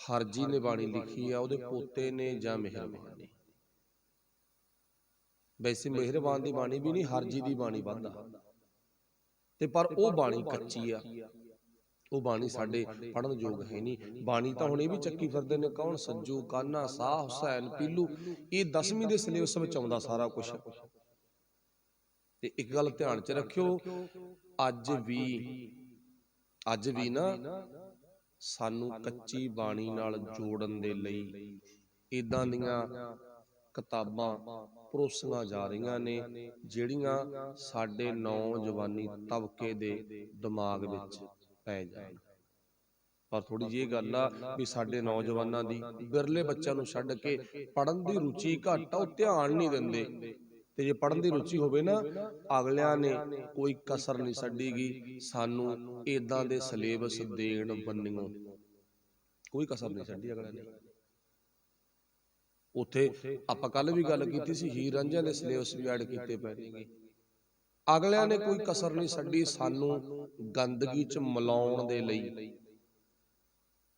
ਹਰਜੀ ਨੇ ਬਾਣੀ ਲਿਖੀ ਆ, ਉਹਦੇ ਪੋਤੇ ਨੇ ਜਾਂ ਮਿਹਰਬਾਨ ਨੇ। ਵੈਸੇ ਮਿਹਰਬਾਨ ਦੀ ਬਾਣੀ ਵੀ ਨਹੀਂ, ਹਰਜੀ ਦੀ ਬਾਣੀ ਵੱਧ ਆ, ਤੇ ਪਰ ਉਹ ਬਾਣੀ ਕੱਚੀ ਆ, ਉਹ ਬਾਣੀ ਸਾਡੇ ਪੜ੍ਹਨ ਯੋਗ ਹੈ ਨਹੀਂ। ਬਾਣੀ ਤਾਂ ਹੁਣ ਇਹ ਵੀ ਚੱਕੀ ਫਿਰਦੇ ਨੇ, ਕੌਣ? ਸੱਜੂ, ਕਾन्हा, ਸਾਹ ਹੁਸੈਨ, ਪੀਲੂ, ਇਹ 10ਵੀਂ ਦੇ ਸਿਲੇਬਸ ਵਿੱਚ ਆਉਂਦਾ ਸਾਰਾ ਕੁਛ। ਤੇ ਇੱਕ ਗੱਲ ਧਿਆਨ 'ਚ ਰੱਖਿਓ, ਅੱਜ ਵੀ ਨਾ ਸਾਨੂੰ ਕੱਚੀ ਬਾਣੀ ਨਾਲ ਜੋੜਨ ਦੇ ਲਈ ਏਦਾਂ ਦੀਆਂ ਕਿਤਾਬਾਂ ਪਰੋਸੀਆਂ ਜਾ ਰਹੀਆਂ ਨੇ, ਜਿਹੜੀਆਂ ਸਾਡੇ ਨੌਜਵਾਨੀ ਤਬਕੇ ਦੇ ਦਿਮਾਗ ਵਿੱਚ ਪੈ ਜਾਣ। ਪਰ ਥੋੜੀ ਜਿਹੀ ਇਹ ਗੱਲ ਆ ਵੀ ਸਾਡੇ ਨੌਜਵਾਨਾਂ ਦੀ, ਬਿਰਲੇ ਬੱਚਿਆਂ ਨੂੰ ਛੱਡ ਕੇ ਪੜ੍ਹਨ ਦੀ ਰੁਚੀ ਘੱਟ ਆ, ਉਹ ਧਿਆਨ ਨਹੀਂ ਦਿੰਦੇ। ਤੇ ਜੇ ਪੜ੍ਹਨ ਦੀ ਰੁਚੀ ਹੋਵੇ ਨਾ, ਅਗਲਿਆਂ ਨੇ ਕੋਈ ਕਸਰ ਨਹੀਂ ਛੱਡੀਗੀ ਸਾਨੂੰ ਇਦਾਂ ਦੇ ਸਿਲੇਬਸ ਦੇਣ ਬੰਨਿਓ, ਕੋਈ ਕਸਰ ਨਹੀਂ ਛੱਡੀ ਅਗਲਿਆਂ ਨੇ। ਉੱਥੇ ਆਪਾਂ ਕੱਲ ਵੀ ਗੱਲ ਕੀਤੀ ਸੀ, ਹੀਰ ਰਾਂਝਿਆਂ ਦੇ ਸਿਲੇਬਸ ਵੀ ਐਡ ਕੀਤੇ ਪਏ ਨੇਗੇ। ਅਗਲਿਆਂ ਨੇ ਕੋਈ ਕਸਰ ਨਹੀਂ ਛੱਡੀ ਸਾਨੂੰ ਗੰਦਗੀ 'ਚ ਮਿਲਾਉਣ ਦੇ ਲਈ।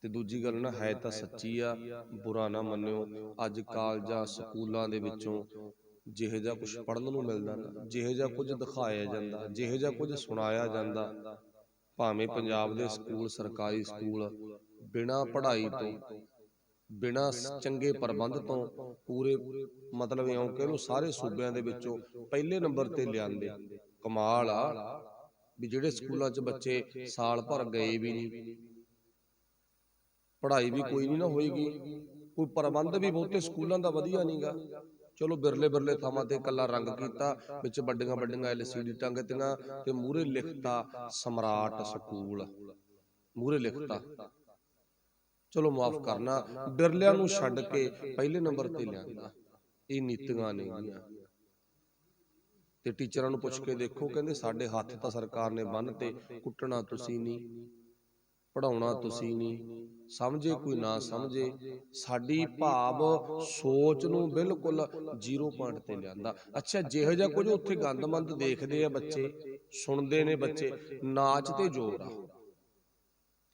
ਤੇ ਦੂਜੀ ਗੱਲ ਨਾ, ਹੈ ਤਾਂ ਸੱਚੀ ਆ, ਬੁਰਾ ਨਾ ਮੰਨਿਓ, ਅੱਜ ਕਾਲਜਾਂ ਸਕੂਲਾਂ ਦੇ ਵਿੱਚੋਂ ਜਿਹੋ ਜਿਹਾ ਕੁਝ ਪੜ੍ਹਨ ਨੂੰ ਮਿਲਦਾ ਨਾ, ਜਿਹੋ ਜਿਹਾ ਕੁਝ ਦਿਖਾਇਆ ਜਾਂਦਾ, ਜਿਹੋ ਜਿਹਾ ਕੁਝ ਸੁਣਾਇਆ ਜਾਂਦਾ, ਭਾਵੇਂ ਪੰਜਾਬ ਦੇ ਸਕੂਲ, ਸਰਕਾਰੀ ਸਕੂਲ ਬਿਨਾਂ ਪੜ੍ਹਾਈ ਤੋਂ, ਬਿਨਾਂ ਚੰਗੇ ਪ੍ਰਬੰਧ ਤੋਂ ਪੂਰੇ ਮਤਲਬ ਇਉਂ ਕਹਿ ਲਓ ਸਾਰੇ ਸੂਬਿਆਂ ਦੇ ਵਿੱਚੋਂ ਪਹਿਲੇ ਨੰਬਰ ਤੇ ਲਿਆਂਦੇ। ਕਮਾਲ ਆ ਵੀ ਜਿਹੜੇ ਸਕੂਲਾਂ 'ਚ ਬੱਚੇ ਸਾਲ ਭਰ ਗਏ ਵੀ ਨਹੀਂ, ਪੜ੍ਹਾਈ ਵੀ ਕੋਈ ਨਹੀਂ ਨਾ ਹੋਏਗੀ, ਕੋਈ ਪ੍ਰਬੰਧ ਵੀ ਬਹੁਤੇ ਸਕੂਲਾਂ ਦਾ ਵਧੀਆ ਨਹੀਂਗਾ। ਚਲੋ ਬਿਰਲੇ ਥਾਵਾਂ ਤੇ ਇਕੱਲਾ ਰੰਗ ਕੀਤਾ, ਵਿੱਚ ਵੱਡੀਆਂ LCD ਟੰਗਤੀਆਂ ਤੇ ਮੂਹਰੇ ਲਿਖਤਾ ਸਮਰਾਟ ਸਕੂਲ, ਮੂਹਰੇ ਲਿਖਤਾ। ਚਲੋ ਮਾਫ ਕਰਨਾ, ਬਿਰਲਿਆਂ ਨੂੰ ਛੱਡ ਕੇ ਪਹਿਲੇ ਨੰਬਰ ਤੇ ਲਿਆਂਦਾ। ਇਹ ਨੀਤੀਆਂ ਨੇਗੀਆਂ। ਤੇ ਟੀਚਰਾਂ ਨੂੰ ਪੁੱਛ ਕੇ ਦੇਖੋ, ਕਹਿੰਦੇ ਸਾਡੇ ਹੱਥ ਤਾਂ ਸਰਕਾਰ ਨੇ ਬੰਨ ਤੇ, ਕੁੱਟਣਾ ਤੁਸੀਂ ਨਹੀਂ, ਪੜ੍ਹਾਉਣਾ ਤੁਸੀਂ ਨਹੀਂ, ਸਮਝੇ ਕੋਈ ਨਾ ਸਮਝੇ, ਸਾਡੀ ਭਾਵ ਸੋਚ ਨੂੰ ਬਿਲਕੁਲ 0 ਪੁਆਇੰਟ ਤੇ ਲਿਆਂਦਾ। ਅੱਛਾ, ਜਿਹੋ ਜਿਹਾ ਕੁਝ ਉੱਥੇ ਗੰਦਮੰਦ ਦੇਖਦੇ ਆ ਬੱਚੇ, ਸੁਣਦੇ ਨੇ ਬੱਚੇ, ਨਾਚ ਤੇ ਜ਼ੋਰ ਆ।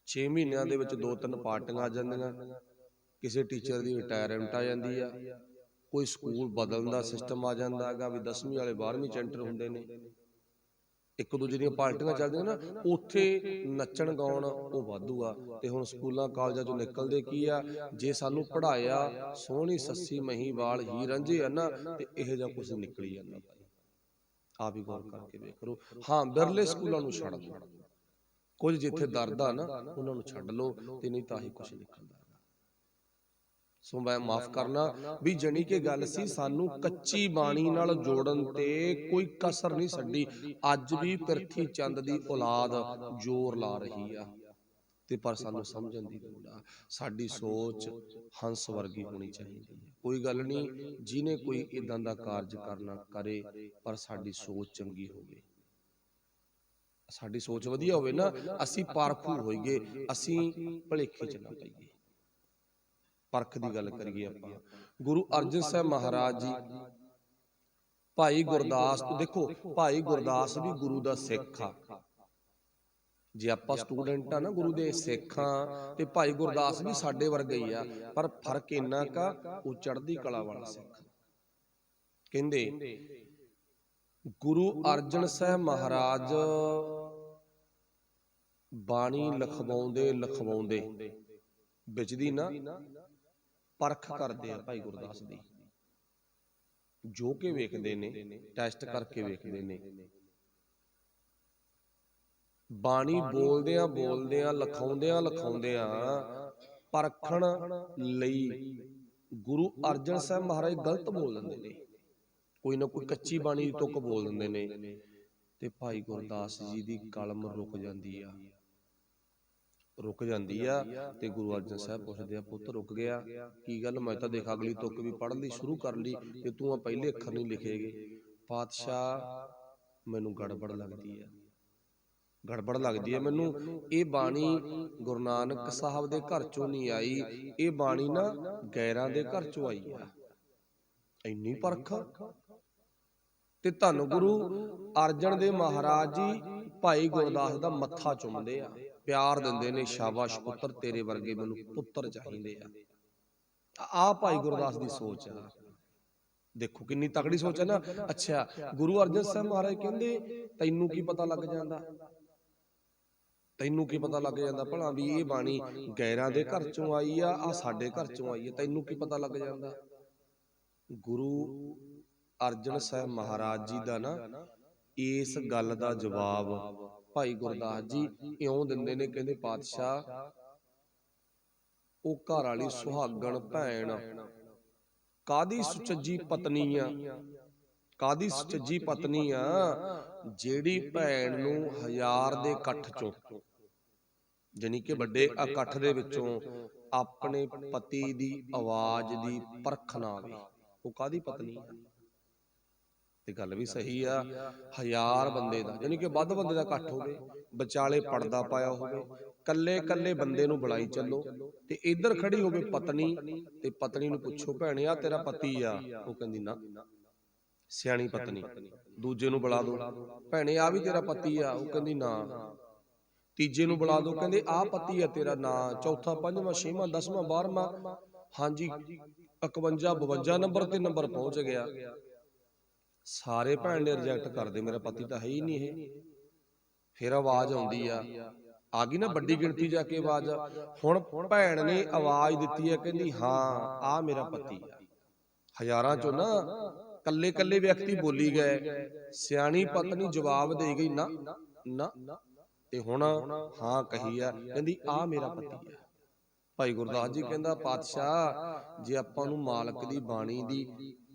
6 ਮਹੀਨਿਆਂ ਦੇ ਵਿੱਚ 2-3 ਪਾਰਟੀਆਂ ਆ ਜਾਂਦੀਆਂ, ਕਿਸੇ ਟੀਚਰ ਦੀ ਰਿਟਾਇਰਮੈਂਟ ਆ ਜਾਂਦੀ ਆ, ਕੋਈ ਸਕੂਲ ਬਦਲਣ ਦਾ ਸਿਸਟਮ ਆ ਜਾਂਦਾ ਹੈਗਾ ਵੀ 10ਵੀਂ ਵਾਲੇ 12ਵੀਂ 'ਚ ਐਂਟਰ ਹੁੰਦੇ ਨੇ, ਇੱਕ ਦੂਜੇ ਦੀਆਂ ਪਾਰਟੀਆਂ ਚੱਲਦੀਆਂ ਨਾ, ਉੱਥੇ ਨੱਚਣ ਗਾਉਣ ਉਹ ਵਾਧੂ ਆ। ਤੇ ਹੁਣ ਸਕੂਲਾਂ ਕਾਲਜਾਂ 'ਚੋਂ ਨਿਕਲਦੇ ਕੀ ਆ, ਜੇ ਸਾਨੂੰ ਪੜ੍ਹਾਇਆ ਸੋਹਣੀ ਸੱਸੀ ਮਹੀਵਾਲ ਹੀਰ ਰਾਂਝੇ ਆ ਨਾ, ਤੇ ਇਹੋ ਜਿਹਾ ਕੁਝ ਨਿਕਲੀ ਜਾਂਦਾ। ਆਪ ਹੀ ਗੌਰ ਕਰਕੇ ਵੇਖ ਲਓ। ਹਾਂ, ਬਿਰਲੇ ਸਕੂਲਾਂ ਨੂੰ ਛੱਡ ਦਿਓ, ਕੁਝ ਜਿੱਥੇ ਦਰਦ ਆ ਨਾ ਉਹਨਾਂ ਨੂੰ ਛੱਡ ਲਓ, ਤੇ ਨਹੀਂ ਤਾਂ ਹੀ ਕੁਝ ਨਿਕਲਦਾ। ਸੋ ਮੈਂ ਮਾਫ ਕਰਨਾ ਵੀ ਜਾਣੀ ਕਿ ਗੱਲ ਸੀ, ਸਾਨੂੰ ਕੱਚੀ ਬਾਣੀ ਨਾਲ ਜੋੜਨ ਤੇ ਕੋਈ ਕਸਰ ਨਹੀਂ ਛੱਡੀ। ਅੱਜ ਵੀ ਪ੍ਰਿਥੀ ਚੰਦ ਦੀ ਔਲਾਦ ਜ਼ੋਰ ਲਾ ਰਹੀ ਆ, ਤੇ ਪਰ ਸਾਨੂੰ ਸਮਝਣ ਦੀ ਲੋੜ ਆ। ਸਾਡੀ ਸੋਚ ਹੰਸ ਵਰਗੀ ਹੋਣੀ ਚਾਹੀਦੀ ਹੈ। ਕੋਈ ਗੱਲ ਨਹੀਂ, ਜਿਹਨੇ ਕੋਈ ਇਦਾਂ ਦਾ ਕਾਰਜ ਕਰਨਾ ਕਰੇ, ਪਰ ਸਾਡੀ ਸੋਚ ਚੰਗੀ ਹੋਵੇ, ਸਾਡੀ ਸੋਚ ਵਧੀਆ ਹੋਵੇ ਨਾ, ਅਸੀਂ ਪਾਰਖੂ ਹੋਈਏ, ਅਸੀਂ ਭੁਲੇਖੇ 'ਚ ਨਾ ਪਈਏ। ਪਰਖ ਦੀ ਗੱਲ ਕਰੀਏ ਆਪਾਂ, ਗੁਰੂ ਅਰਜਨ ਸਾਹਿਬ ਮਹਾਰਾਜ ਜੀ, ਭਾਈ ਗੁਰਦਾਸ ਤੋਂ ਦੇਖੋ, ਭਾਈ ਗੁਰਦਾਸ ਵੀ ਗੁਰੂ ਦਾ ਸਿੱਖ ਆ। ਜੇ ਆਪਾਂ ਸਟੂਡੈਂਟ ਆ ਨਾ ਗੁਰੂ ਦੇ, ਸਿੱਖ ਆ, ਤੇ ਭਾਈ ਗੁਰਦਾਸ ਵੀ ਸਾਡੇ ਵਰਗਾ ਹੀ ਆ, ਪਰ ਫਰਕ ਇੰਨਾ ਕਾ ਉਹ ਚੜ੍ਹਦੀ ਕਲਾ ਵਾਲਾ ਸਿੱਖ। ਕਹਿੰਦੇ ਗੁਰੂ ਅਰਜਨ ਸਾਹਿਬ ਮਹਾਰਾਜ ਬਾਣੀ ਲਿਖਵਾਉਂਦੇ ਵਿੱਚ ਦੀ ਨਾ ਪਰਖ ਕਰਦੇ ਆ ਭਾਈ ਗੁਰਦਾਸ ਦੀ, ਜੋ ਕਿ ਵੇਖਦੇ ਨੇ, ਟੈਸਟ ਕਰਕੇ ਵੇਖਦੇ ਨੇ। ਬਾਣੀ ਬੋਲਦਿਆਂ ਲਿਖਾਉਂਦਿਆਂ ਪਰਖਣ ਲਈ ਗੁਰੂ ਅਰਜਨ ਸਾਹਿਬ ਮਹਾਰਾਜ ਗਲਤ ਬੋਲ ਦਿੰਦੇ ਨੇ, ਕੋਈ ਨਾ ਕੋਈ ਕੱਚੀ ਬਾਣੀ ਦੀ ਤੁਕ ਬੋਲ ਦਿੰਦੇ ਨੇ, ਤੇ ਭਾਈ ਗੁਰਦਾਸ ਜੀ ਦੀ ਕਲਮ ਰੁਕ ਜਾਂਦੀ ਆ। ਤੇ ਗੁਰੂ ਅਰਜਨ ਸਾਹਿਬ ਪੁੱਛਦੇ ਆ, ਪੁੱਤ ਰੁਕ ਗਿਆ, ਕੀ ਗੱਲ? ਮੈਂ ਤਾਂ ਦੇਖ ਅਗਲੀ ਤੁਕ ਵੀ ਪੜ੍ਹਨ ਲਈ ਸ਼ੁਰੂ ਕਰ ਲਈ, ਤੇ ਤੂੰ ਆ ਪਹਿਲੇ ਅੱਖਰ ਨਹੀਂ ਲਿਖੇਗੇ। ਪਾਤਸ਼ਾਹ, ਮੈਨੂੰ ਗੜਬੜ ਲੱਗਦੀ ਹੈ ਮੈਨੂੰ, ਇਹ ਬਾਣੀ ਗੁਰੂ ਨਾਨਕ ਸਾਹਿਬ ਦੇ ਘਰ ਚੋਂ ਨਹੀਂ ਆਈ, ਇਹ ਬਾਣੀ ਨਾ ਗੈਰਾਂ ਦੇ ਘਰ ਚੋਂ ਆਈ ਆ। ਇੰਨੀ ਪਰਖ। ਤੇ ਧੰਨ ਗੁਰੂ ਅਰਜਨ ਦੇਵ ਮਹਾਰਾਜ ਜੀ ਭਾਈ ਗੁਰਦਾਸ ਦਾ ਮੱਥਾ ਚੁੰਮਦੇ ਆ, ਪਿਆਰ ਦਿੰਦੇ ਨੇ, ਸ਼ਾਬਾਸ਼ ਪੁੱਤਰ, ਤੇਰੇ ਵਰਗੇ ਮੈਨੂੰ ਪੁੱਤਰ ਚਾਹੀਦੇ ਆ। ਆਹ ਭਾਈ ਗੁਰਦਾਸ ਦੀ ਸੋਚ ਆ। ਦੇਖੋ ਕਿੰਨੀ ਤਕੜੀ ਸੋਚ ਹੈ ਨਾ। ਅੱਛਾ, ਗੁਰੂ ਅਰਜਨ ਸਾਹਿਬ ਮਹਾਰਾਜ ਕਹਿੰਦੇ ਤੈਨੂੰ ਕੀ ਪਤਾ ਲੱਗ ਜਾਂਦਾ, ਤੈਨੂੰ ਕੀ ਪਤਾ ਲੱਗ ਜਾਂਦਾ ਭਲਾ ਵੀ ਇਹ ਬਾਣੀ ਗੈਰਾਂ ਦੇ ਘਰ ਚੋਂ ਆਈ ਆ ਸਾਡੇ ਘਰ ਚੋਂ ਆਈ ਆ, ਤੈਨੂੰ ਕੀ ਪਤਾ ਲੱਗ ਜਾਂਦਾ? ਗੁਰੂ ਅਰਜਨ ਸਾਹਿਬ ਮਹਾਰਾਜ ਜੀ ਦਾ ਨਾ ਇਸ ਗੱਲ ਦਾ ਜਵਾਬ ਭਾਈ ਗੁਰਦਾਸ ਜੀ ਇਉਂ ਦਿੰਦੇ ਨੇ, ਕਹਿੰਦੇ ਪਾਤਸ਼ਾਹ, ਉਹ ਘਰ ਵਾਲੀ ਸੁਹਾਗਣ ਭੈਣ ਕਾਦੀ ਸੁਚੱਜੀ ਪਤਨੀ ਆ, ਕਾਦੀ ਸੁਚੱਜੀ ਪਤਨੀ ਆ, ਜਿਹੜੀ ਭੈਣ ਨੂੰ 1000 ਦੇ ਇਕੱਠ ਚੋਂ, ਜਾਨੀ ਕਿ ਵੱਡੇ ਇਕੱਠ ਦੇ ਵਿੱਚੋਂ ਆਪਣੇ ਪਤੀ ਦੀ ਆਵਾਜ਼ ਦੀ ਪਰਖ ਨਾ ਆਵੇ, ਉਹ ਕਾਦੀ ਪਤਨੀ ਆ? ਤੇ ਗੱਲ ਵੀ ਸਹੀ ਆ। 1000 ਬੰਦੇ ਦਾ ਯਾਨੀ ਕਿ ਵੱਧ ਬੰਦੇ ਦਾ ਇਕੱਠ ਹੋਵੇ, ਵਿਚਾਲੇ ਪਰਦਾ ਪਾਇਆ ਹੋਵੇ, ਕੱਲੇ ਕੱਲੇ ਬੰਦੇ ਨੂੰ ਬੁਲਾਈ ਚੱਲੋ, ਤੇ ਇੱਧਰ ਖੜੀ ਹੋਵੇ ਪਤਨੀ, ਤੇ ਪਤਨੀ ਨੂੰ ਪੁੱਛੋ ਭੈਣੇ ਆ ਤੇਰਾ ਪਤੀ ਆ? ਉਹ ਕਹਿੰਦੀ ਨਾ, ਸਿਆਣੀ ਪਤਨੀ। ਦੂਜੇ ਨੂੰ ਬੁਲਾ ਦੋ, ਭੈਣੇ ਆ ਵੀ ਤੇਰਾ ਪਤੀ ਆ? ਉਹ ਕਹਿੰਦੀ ਨਾ। ਤੀਜੇ ਨੂੰ ਬੁਲਾ ਦੋ, ਕਹਿੰਦੇ ਆ ਪਤੀ ਆ ਤੇਰਾ? ਨਾ। ਚੌਥਾ, ਪੰਜਵਾਂ, ਛੇਵਾਂ, 10ਵਾਂ, 12ਵਾਂ, ਹਾਂਜੀ 51 52 ਨੰਬਰ ਤੇ ਨੰਬਰ ਪਹੁੰਚ ਗਿਆ। ਸਾਰੇ ਭੈਣ ਨੇ ਰਿਜੈਕਟ ਕਰਦੇ, ਮੇਰਾ ਪਤੀ ਤਾਂ ਹੈ ਹੀ ਨਹੀਂ ਇਹ। ਫਿਰ ਆਵਾਜ਼ ਆਉਂਦੀ ਆ ਗਈ ਨਾ ਵੱਡੀ ਗਿਣਤੀ ਜਾ ਕੇ ਆਵਾਜ਼। ਹੁਣ ਭੈਣ ਨੇ ਆਵਾਜ਼ ਦਿੱਤੀ ਹੈ, ਕਹਿੰਦੀ ਹਾਂ ਆ ਮੇਰਾ ਪਤੀ ਆ। ਹਜ਼ਾਰਾਂ ਚੋਂ ਨਾ ਕੱਲੇ ਕੱਲੇ ਵਿਅਕਤੀ ਬੋਲੀ ਗਏ, ਸਿਆਣੀ ਪਤਨੀ ਜਵਾਬ ਦੇ ਗਈ ਨਾ ਨਾ, ਤੇ ਹੁਣ ਹਾਂ ਕਹੀ ਆ, ਕਹਿੰਦੀ ਆ ਮੇਰਾ ਪਤੀ ਆ। ਭਾਈ ਗੁਰਦਾਸ ਜੀ ਕਹਿੰਦਾ ਪਾਤਸ਼ਾਹ ਜੇ ਆਪਾਂ ਨੂੰ ਮਾਲਕ ਦੀ ਬਾਣੀ ਦੀ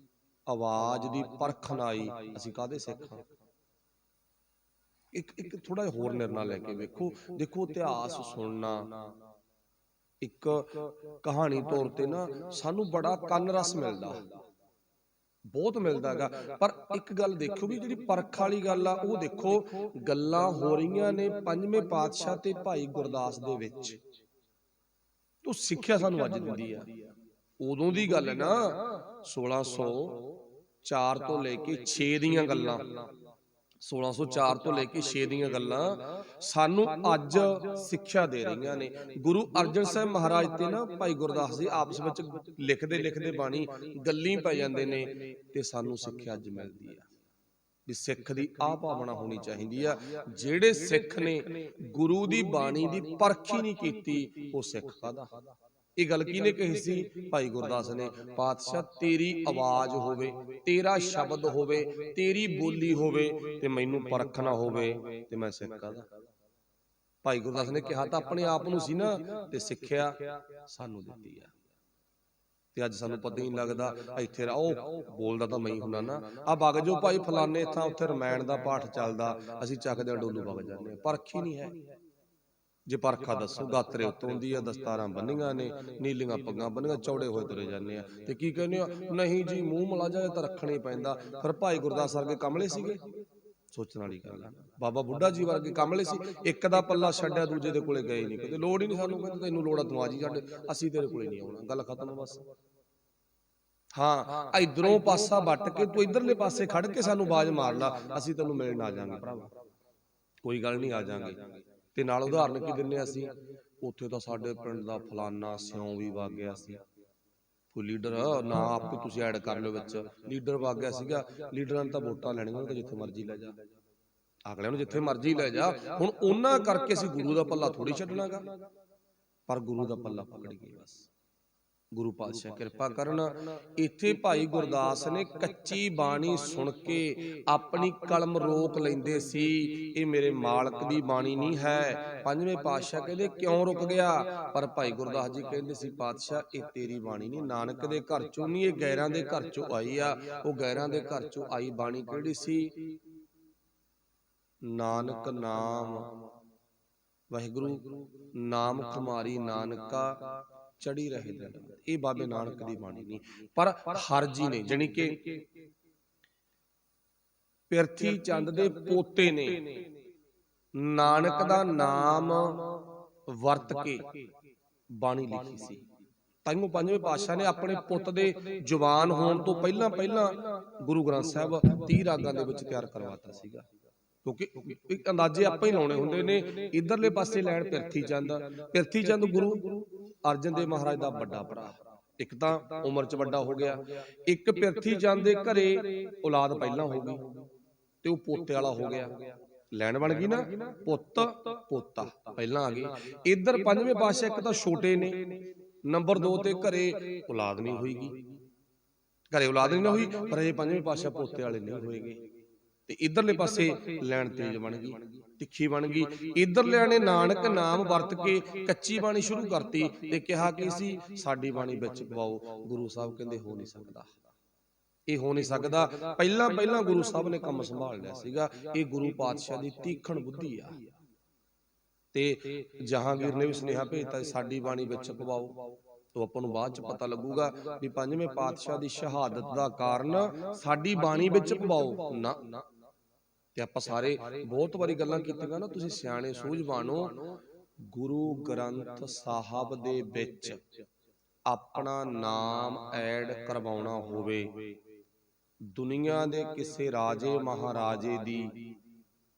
ਆਵਾਜ਼ ਦੀ ਪਰਖ ਨਾ ਆਈ, ਅਸੀਂ ਕਾਹਦੇ ਸਿੱਖ ਹਾਂ? ਇੱਕ ਥੋੜਾ ਹੋਰ ਨਿਰਣਾ ਲੈ ਕੇ ਵੇਖੋ। ਦੇਖੋ ਇਤਿਹਾਸ ਸੁਣਨਾ ਇੱਕ ਕਹਾਣੀ ਤੌਰ ਤੇ ਨਾ ਸਾਨੂੰ ਬੜਾ ਕੰਨ ਰਸ ਮਿਲਦਾ, ਬਹੁਤ ਮਿਲਦਾ ਹੈਗਾ। ਪਰ ਇੱਕ ਗੱਲ ਦੇਖੋ ਵੀ ਜਿਹੜੀ ਪਰਖ ਵਾਲੀ ਗੱਲ ਆ, ਉਹ ਦੇਖੋ ਗੱਲਾਂ ਹੋ ਰਹੀਆਂ ਨੇ ਪੰਜਵੇਂ ਪਾਤਸ਼ਾਹ ਤੇ ਭਾਈ ਗੁਰਦਾਸ ਦੇ ਵਿੱਚ, ਤੋ ਸਿੱਖਿਆ ਸਾਨੂੰ ਅੱਜ ਦਿੰਦੀ ਆ। ਉਦੋਂ ਦੀ ਗੱਲ ਹੈ ਨਾ 1604 ਤੋਂ ਲੈ ਕੇ 6 ਦੀਆਂ ਗੱਲਾਂ, 1604 ਤੋਂ ਲੈ ਕੇ 6 ਦੀਆਂ ਗੱਲਾਂ ਸਾਨੂੰ ਅੱਜ ਸਿੱਖਿਆ ਦੇ ਰਹੀਆਂ ਨੇ। ਗੁਰੂ ਅਰਜਨ ਸਾਹਿਬ ਮਹਾਰਾਜ ਤੇ ਨਾ ਭਾਈ ਗੁਰਦਾਸ ਜੀ ਆਪਸ ਵਿੱਚ ਲਿਖਦੇ ਲਿਖਦੇ ਬਾਣੀ ਗੱਲੀ ਪੈ ਜਾਂਦੇ ਨੇ, ਤੇ ਸਾਨੂੰ ਸਿੱਖਿਆ ਅੱਜ ਮਿਲਦੀ ਆ ਵੀ ਸਿੱਖ ਦੀ ਆਹ ਭਾਵਨਾ ਹੋਣੀ ਚਾਹੀਦੀ ਆ। ਜਿਹੜੇ ਸਿੱਖ ਨੇ ਗੁਰੂ ਦੀ ਬਾਣੀ ਦੀ ਪਰਖ ਹੀ ਨਹੀਂ ਕੀਤੀ, ਉਹ ਸਿੱਖ ਕਾਹਦਾ? ਇਹ ਗੱਲ ਕਿਹਨੇ ਕਹੀ ਸੀ? ਭਾਈ ਗੁਰਦਾਸ ਨੇ। ਪਾਤਸ਼ਾਹ ਤੇਰੀ ਆਵਾਜ਼ ਹੋਵੇ, ਤੇਰਾ ਸ਼ਬਦ ਹੋਵੇ, ਤੇਰੀ ਬੋਲੀ ਹੋਵੇ, ਤੇ ਮੈਨੂੰ ਪਰਖ ਨਾ ਹੋਵੇ, ਤੇ ਮੈਂ ਸਿੱਖ ਕਾਹਦਾ? ਭਾਈ ਗੁਰਦਾਸ ਨੇ ਕਿਹਾ ਤਾਂ ਆਪਣੇ ਆਪ ਨੂੰ ਸੀ ਨਾ, ਤੇ ਸਿੱਖਿਆ ਸਾਨੂੰ ਦਿੱਤੀ ਆ। ਤੇ ਅੱਜ ਸਾਨੂੰ ਪਤਾ ਹੀ ਨਹੀਂ ਲੱਗਦਾ। ਇੱਥੇ ਉਹ ਬੋਲਦਾ ਤਾਂ ਮੈਂ ਹੀ ਹੁੰਦਾ ਨਾ, ਆ ਵਗ ਜਾਓ ਭਾਈ ਫਲਾਣੇ ਥਾਂ, ਉੱਥੇ ਰਮਾਇਣ ਦਾ ਪਾਠ ਚੱਲਦਾ, ਅਸੀਂ ਚੱਕਦੇ ਡੋਲੂ ਵਗ ਜਾਂਦੇ। ਪਰਖ ਹੀ ਨਹੀਂ ਹੈ। ਜੇ ਪਰਖਾ ਦੱਸੋ, ਗਾਤਰੇ ਉੱਤੋਂ ਦੀ ਆ, ਦਸਤਾਰਾਂ ਬੰਨੀਆਂ ਨੇ, ਨੀਲੀਆਂ ਪੱਗਾਂ ਬੰਨੀਆਂ, ਚੌੜੇ ਹੋਏ ਤੁਰੇ ਜਾਂਦੇ ਆ, ਤੇ ਕੀ ਕਹਿੰਦੇ ਆ? ਨਹੀਂ ਜੀ ਮੂੰਹ ਮਲਾਜਾ ਤਾਂ ਰੱਖਣਾ ਹੀ ਪੈਂਦਾ। ਫਿਰ ਭਾਈ ਗੁਰਦਾਸ ਵਰਗੇ ਕਮਲੇ ਸੀਗੇ? ਸੋਚਣ ਵਾਲੀ ਗੱਲ ਆ। ਬਾਬਾ ਬੁੱਢਾ ਜੀ ਵਰਗੇ ਕਮਲੇ ਸੀ? ਇੱਕ ਦਾ ਪੱਲਾ ਛੱਡਿਆ ਦੂਜੇ ਦੇ ਕੋਲੇ ਗਏ ਨਹੀਂ, ਕਹਿੰਦੇ ਲੋੜ ਹੀ ਨਹੀਂ ਸਾਨੂੰ, ਕਹਿੰਦੇ ਤੈਨੂੰ ਲੋੜ ਆ ਤੂੰ ਆ ਜੀ ਸਾਡੇ, ਅਸੀਂ ਤੇਰੇ ਕੋਲੇ ਨਹੀਂ ਆਉਣਾ, ਗੱਲ ਖਤਮ ਬਸ। ਹਾਂ ਇਧਰੋਂ ਪਾਸਾ ਵੱਟ ਕੇ ਤੂੰ ਇਧਰਲੇ ਪਾਸੇ ਖੜ ਕੇ ਸਾਨੂੰ ਆਵਾਜ਼ ਮਾਰ ਲਾ, ਅਸੀਂ ਤੈਨੂੰ ਮਿਲਣ ਆ ਜਾਾਂਗੇ ਭਰਾਵਾ, ਕੋਈ ਗੱਲ ਨਹੀਂ ਆ ਜਾਾਂਗੇ। ਤੇ ਨਾਲ ਉਦਾਹਰਨ ਕੀ ਦਿੰਨੇ ਅਸੀਂ? ਉੱਥੇ ਤਾਂ ਸਾਡੇ ਪਿੰਡ ਦਾ ਫਲਾਨਾ ਸਿਉਂ ਵੀ ਵਗ ਗਿਆ ਸੀ, ਕੋਈ ਲੀਡਰ ਨਾ ਆਪੇ ਤੁਸੀਂ ਐਡ ਕਰ ਲਿਓ ਵਿੱਚ, ਲੀਡਰ ਵਗ ਗਿਆ ਸੀਗਾ। ਲੀਡਰਾਂ ਨੇ ਤਾਂ ਵੋਟਾਂ ਲੈਣੀਆਂ, ਤਾਂ ਜਿੱਥੇ ਮਰਜ਼ੀ ਲੈ ਜਾ, ਅਗਲਿਆਂ ਨੂੰ ਜਿੱਥੇ ਮਰਜ਼ੀ ਲੈ ਜਾ। ਹੁਣ ਉਹਨਾਂ ਕਰਕੇ ਅਸੀਂ ਗੁਰੂ ਦਾ ਪੱਲਾ ਥੋੜੀ ਛੱਡਣਾਗਾ, ਪਰ ਗੁਰੂ ਦਾ ਪੱਲਾ ਪਕੜ ਗਏ ਬਸ। ਗੁਰੂ ਪਾਤਸ਼ਾਹ ਕਿਰਪਾ ਕਰਨ। ਇੱਥੇ ਭਾਈ ਗੁਰਦਾਸ ਨੇ ਕੱਚੀ ਬਾਣੀ ਸੁਣ ਕੇ ਆਪਣੀ ਕਲਮ ਰੋਕ ਲੈਂਦੇ ਸੀ, ਇਹ ਮੇਰੇ ਮਾਲਕ ਦੀ ਬਾਣੀ ਨਹੀਂ ਹੈ। ਪੰਜਵੇਂ ਪਾਤਸ਼ਾਹ ਕਹਿੰਦੇ ਕਿਉਂ ਰੁਕ ਗਿਆ? ਪਰ ਭਾਈ ਗੁਰਦਾਸ ਜੀ ਕਹਿੰਦੇ ਸੀ ਪਾਤਸ਼ਾਹ ਇਹ ਤੇਰੀ ਬਾਣੀ ਨਹੀਂ, ਨਾਨਕ ਦੇ ਘਰ ਚੋਂ ਨਹੀਂ, ਇਹ ਗੈਰਾਂ ਦੇ ਘਰ ਚੋਂ ਆਈ ਆ। ਉਹ ਗੈਰਾਂ ਦੇ ਘਰ ਚੋਂ ਆਈ ਬਾਣੀ ਕਿਹੜੀ ਸੀ? ਨਾਨਕ ਨਾਮ ਵਾਹਿਗੁਰੂ ਨਾਮ ਤੁਮਾਰੀ ਨਾਨਕਾ ਚੜੀ ਰਹੇ ਦਿਨ। ਇਹ ਬਾਬੇ ਨਾਨਕ ਦੀ ਬਾਣੀ ਨਹੀਂ। ਪਰ ਹਰ ਜੀ ਨੇ ਜਾਣੀ ਕਿ ਪਿਰਥੀ ਚੰਦ ਦੇ ਪੋਤੇ ਨੇ ਨਾਨਕ ਦਾ ਨਾਮ ਵਰਤ ਕੇ ਬਾਣੀ ਲਿਖੀ ਸੀ। ਤਾਂਹੀਓ ਪੰਜਵੇਂ ਪਾਤਸ਼ਾਹ ਨੇ ਆਪਣੇ ਪੁੱਤ ਦੇ ਜਵਾਨ ਹੋਣ ਤੋਂ ਪਹਿਲਾਂ ਗੁਰੂ ਗ੍ਰੰਥ ਸਾਹਿਬ 30 ਰਾਗਾਂ ਦੇ ਵਿੱਚ ਤਿਆਰ ਕਰਵਾਤਾ ਸੀਗਾ। ਕਿਉਂਕਿ ਇੱਕ ਅੰਦਾਜ਼ੇ ਆਪਾਂ ਹੀ ਲਾਉਣੇ ਹੁੰਦੇ ਨੇ। ਇਧਰਲੇ ਪਾਸੇ ਲੈਣ ਪਿਰਥੀ ਚੰਦ ਗੁਰੂ ਅਰਜਨ ਦੇਵ ਮਹਾਰਾਜ ਦਾ ਵੱਡਾ ਭਰਾ, ਇੱਕ ਤਾਂ ਉਮਰ 'ਚ ਵੱਡਾ ਹੋ ਗਿਆ, ਇੱਕ ਪਿਰਥੀ ਚੰਦ ਦੇ ਘਰੇ ਔਲਾਦ ਪਹਿਲਾਂ ਹੋ ਗਈ ਤੇ ਉਹ ਪੋਤੇ ਵਾਲਾ ਹੋ ਗਿਆ। ਲੈਣ ਬਣ ਗਈ ਨਾ, ਪੁੱਤ ਪੋਤਾ ਪਹਿਲਾਂ ਆ ਗਏ। ਇੱਧਰ ਪੰਜਵੇਂ ਪਾਤਸ਼ਾਹ ਇੱਕ ਤਾਂ ਛੋਟੇ ਨੇ, ਨੰਬਰ 2 ਤੇ ਘਰੇ ਔਲਾਦ ਨਹੀਂ ਹੋਈਗੀ, ਘਰੇ ਔਲਾਦ ਨਹੀਂ ਹੋਈ, ਪਰ ਇਹ ਪੰਜਵੇਂ ਪਾਤਸ਼ਾਹ ਪੋਤੇ ਵਾਲੇ ਨਹੀਂ ਹੋਏਗੇ। ਤੇ ਇਧਰਲੇ ਪਾਸੇ ਲੈਣ ਤੇਜ ਬਣ ਗਈ, ਤਿੱਖੀ ਬਣ ਗਈ। ਇਧਰਲਿਆਂ ਨੇ ਨਾਨਕ ਨਾਮ ਵਰਤ ਕੇ ਕੱਚੀ ਬਾਣੀ ਸ਼ੁਰੂ ਕਰਤੀ ਤੇ ਕਿਹਾ ਕਿ ਸੀ ਸਾਡੀ ਬਾਣੀ ਵਿੱਚ ਪਵਾਓ। ਗੁਰੂ ਸਾਹਿਬ ਕਹਿੰਦੇ ਹੋ ਨਹੀਂ ਸਕਦਾ, ਇਹ ਹੋ ਨਹੀਂ ਸਕਦਾ। ਪਹਿਲਾਂ ਗੁਰੂ ਸਾਹਿਬ ਨੇ ਕੰਮ ਸੰਭਾਲ ਲਿਆ ਸੀਗਾ। ਇਹ ਗੁਰੂ ਪਾਤਸ਼ਾਹ ਦੀ ਤੀਖਣ ਬੁੱਧੀ ਆ। ਤੇ ਜਹਾਂਗੀਰ ਨੇ ਵੀ ਸੁਨੇਹਾ ਭੇਜਤਾ ਸਾਡੀ ਬਾਣੀ ਵਿੱਚ ਪਵਾਓ। ਉਹ ਆਪਾਂ ਨੂੰ ਬਾਅਦ ਚ ਪਤਾ ਲੱਗੂਗਾ ਵੀ ਪੰਜਵੇਂ ਪਾਤਸ਼ਾਹ ਦੀ ਸ਼ਹਾਦਤ ਦਾ ਕਾਰਨ ਸਾਡੀ ਬਾਣੀ ਵਿੱਚ ਪਵਾਓ ਨਾ। ਤੇ ਆਪਾਂ ਸਾਰੇ ਬਹੁਤ ਵਾਰੀ ਗੱਲਾਂ ਕੀਤੀਆਂ ਨਾ, ਤੁਸੀਂ ਸਿਆਣੇ ਸੂਝਵਾਨੋ, ਗੁਰੂ ਗ੍ਰੰਥ ਸਾਹਿਬ ਦੇ ਵਿੱਚ ਆਪਣਾ ਨਾਮ ਐਡ ਕਰਵਾਉਣਾ ਹੋਵੇ, ਦੁਨੀਆ ਦੇ ਕਿਸੇ ਰਾਜੇ ਮਹਾਰਾਜੇ ਦੀ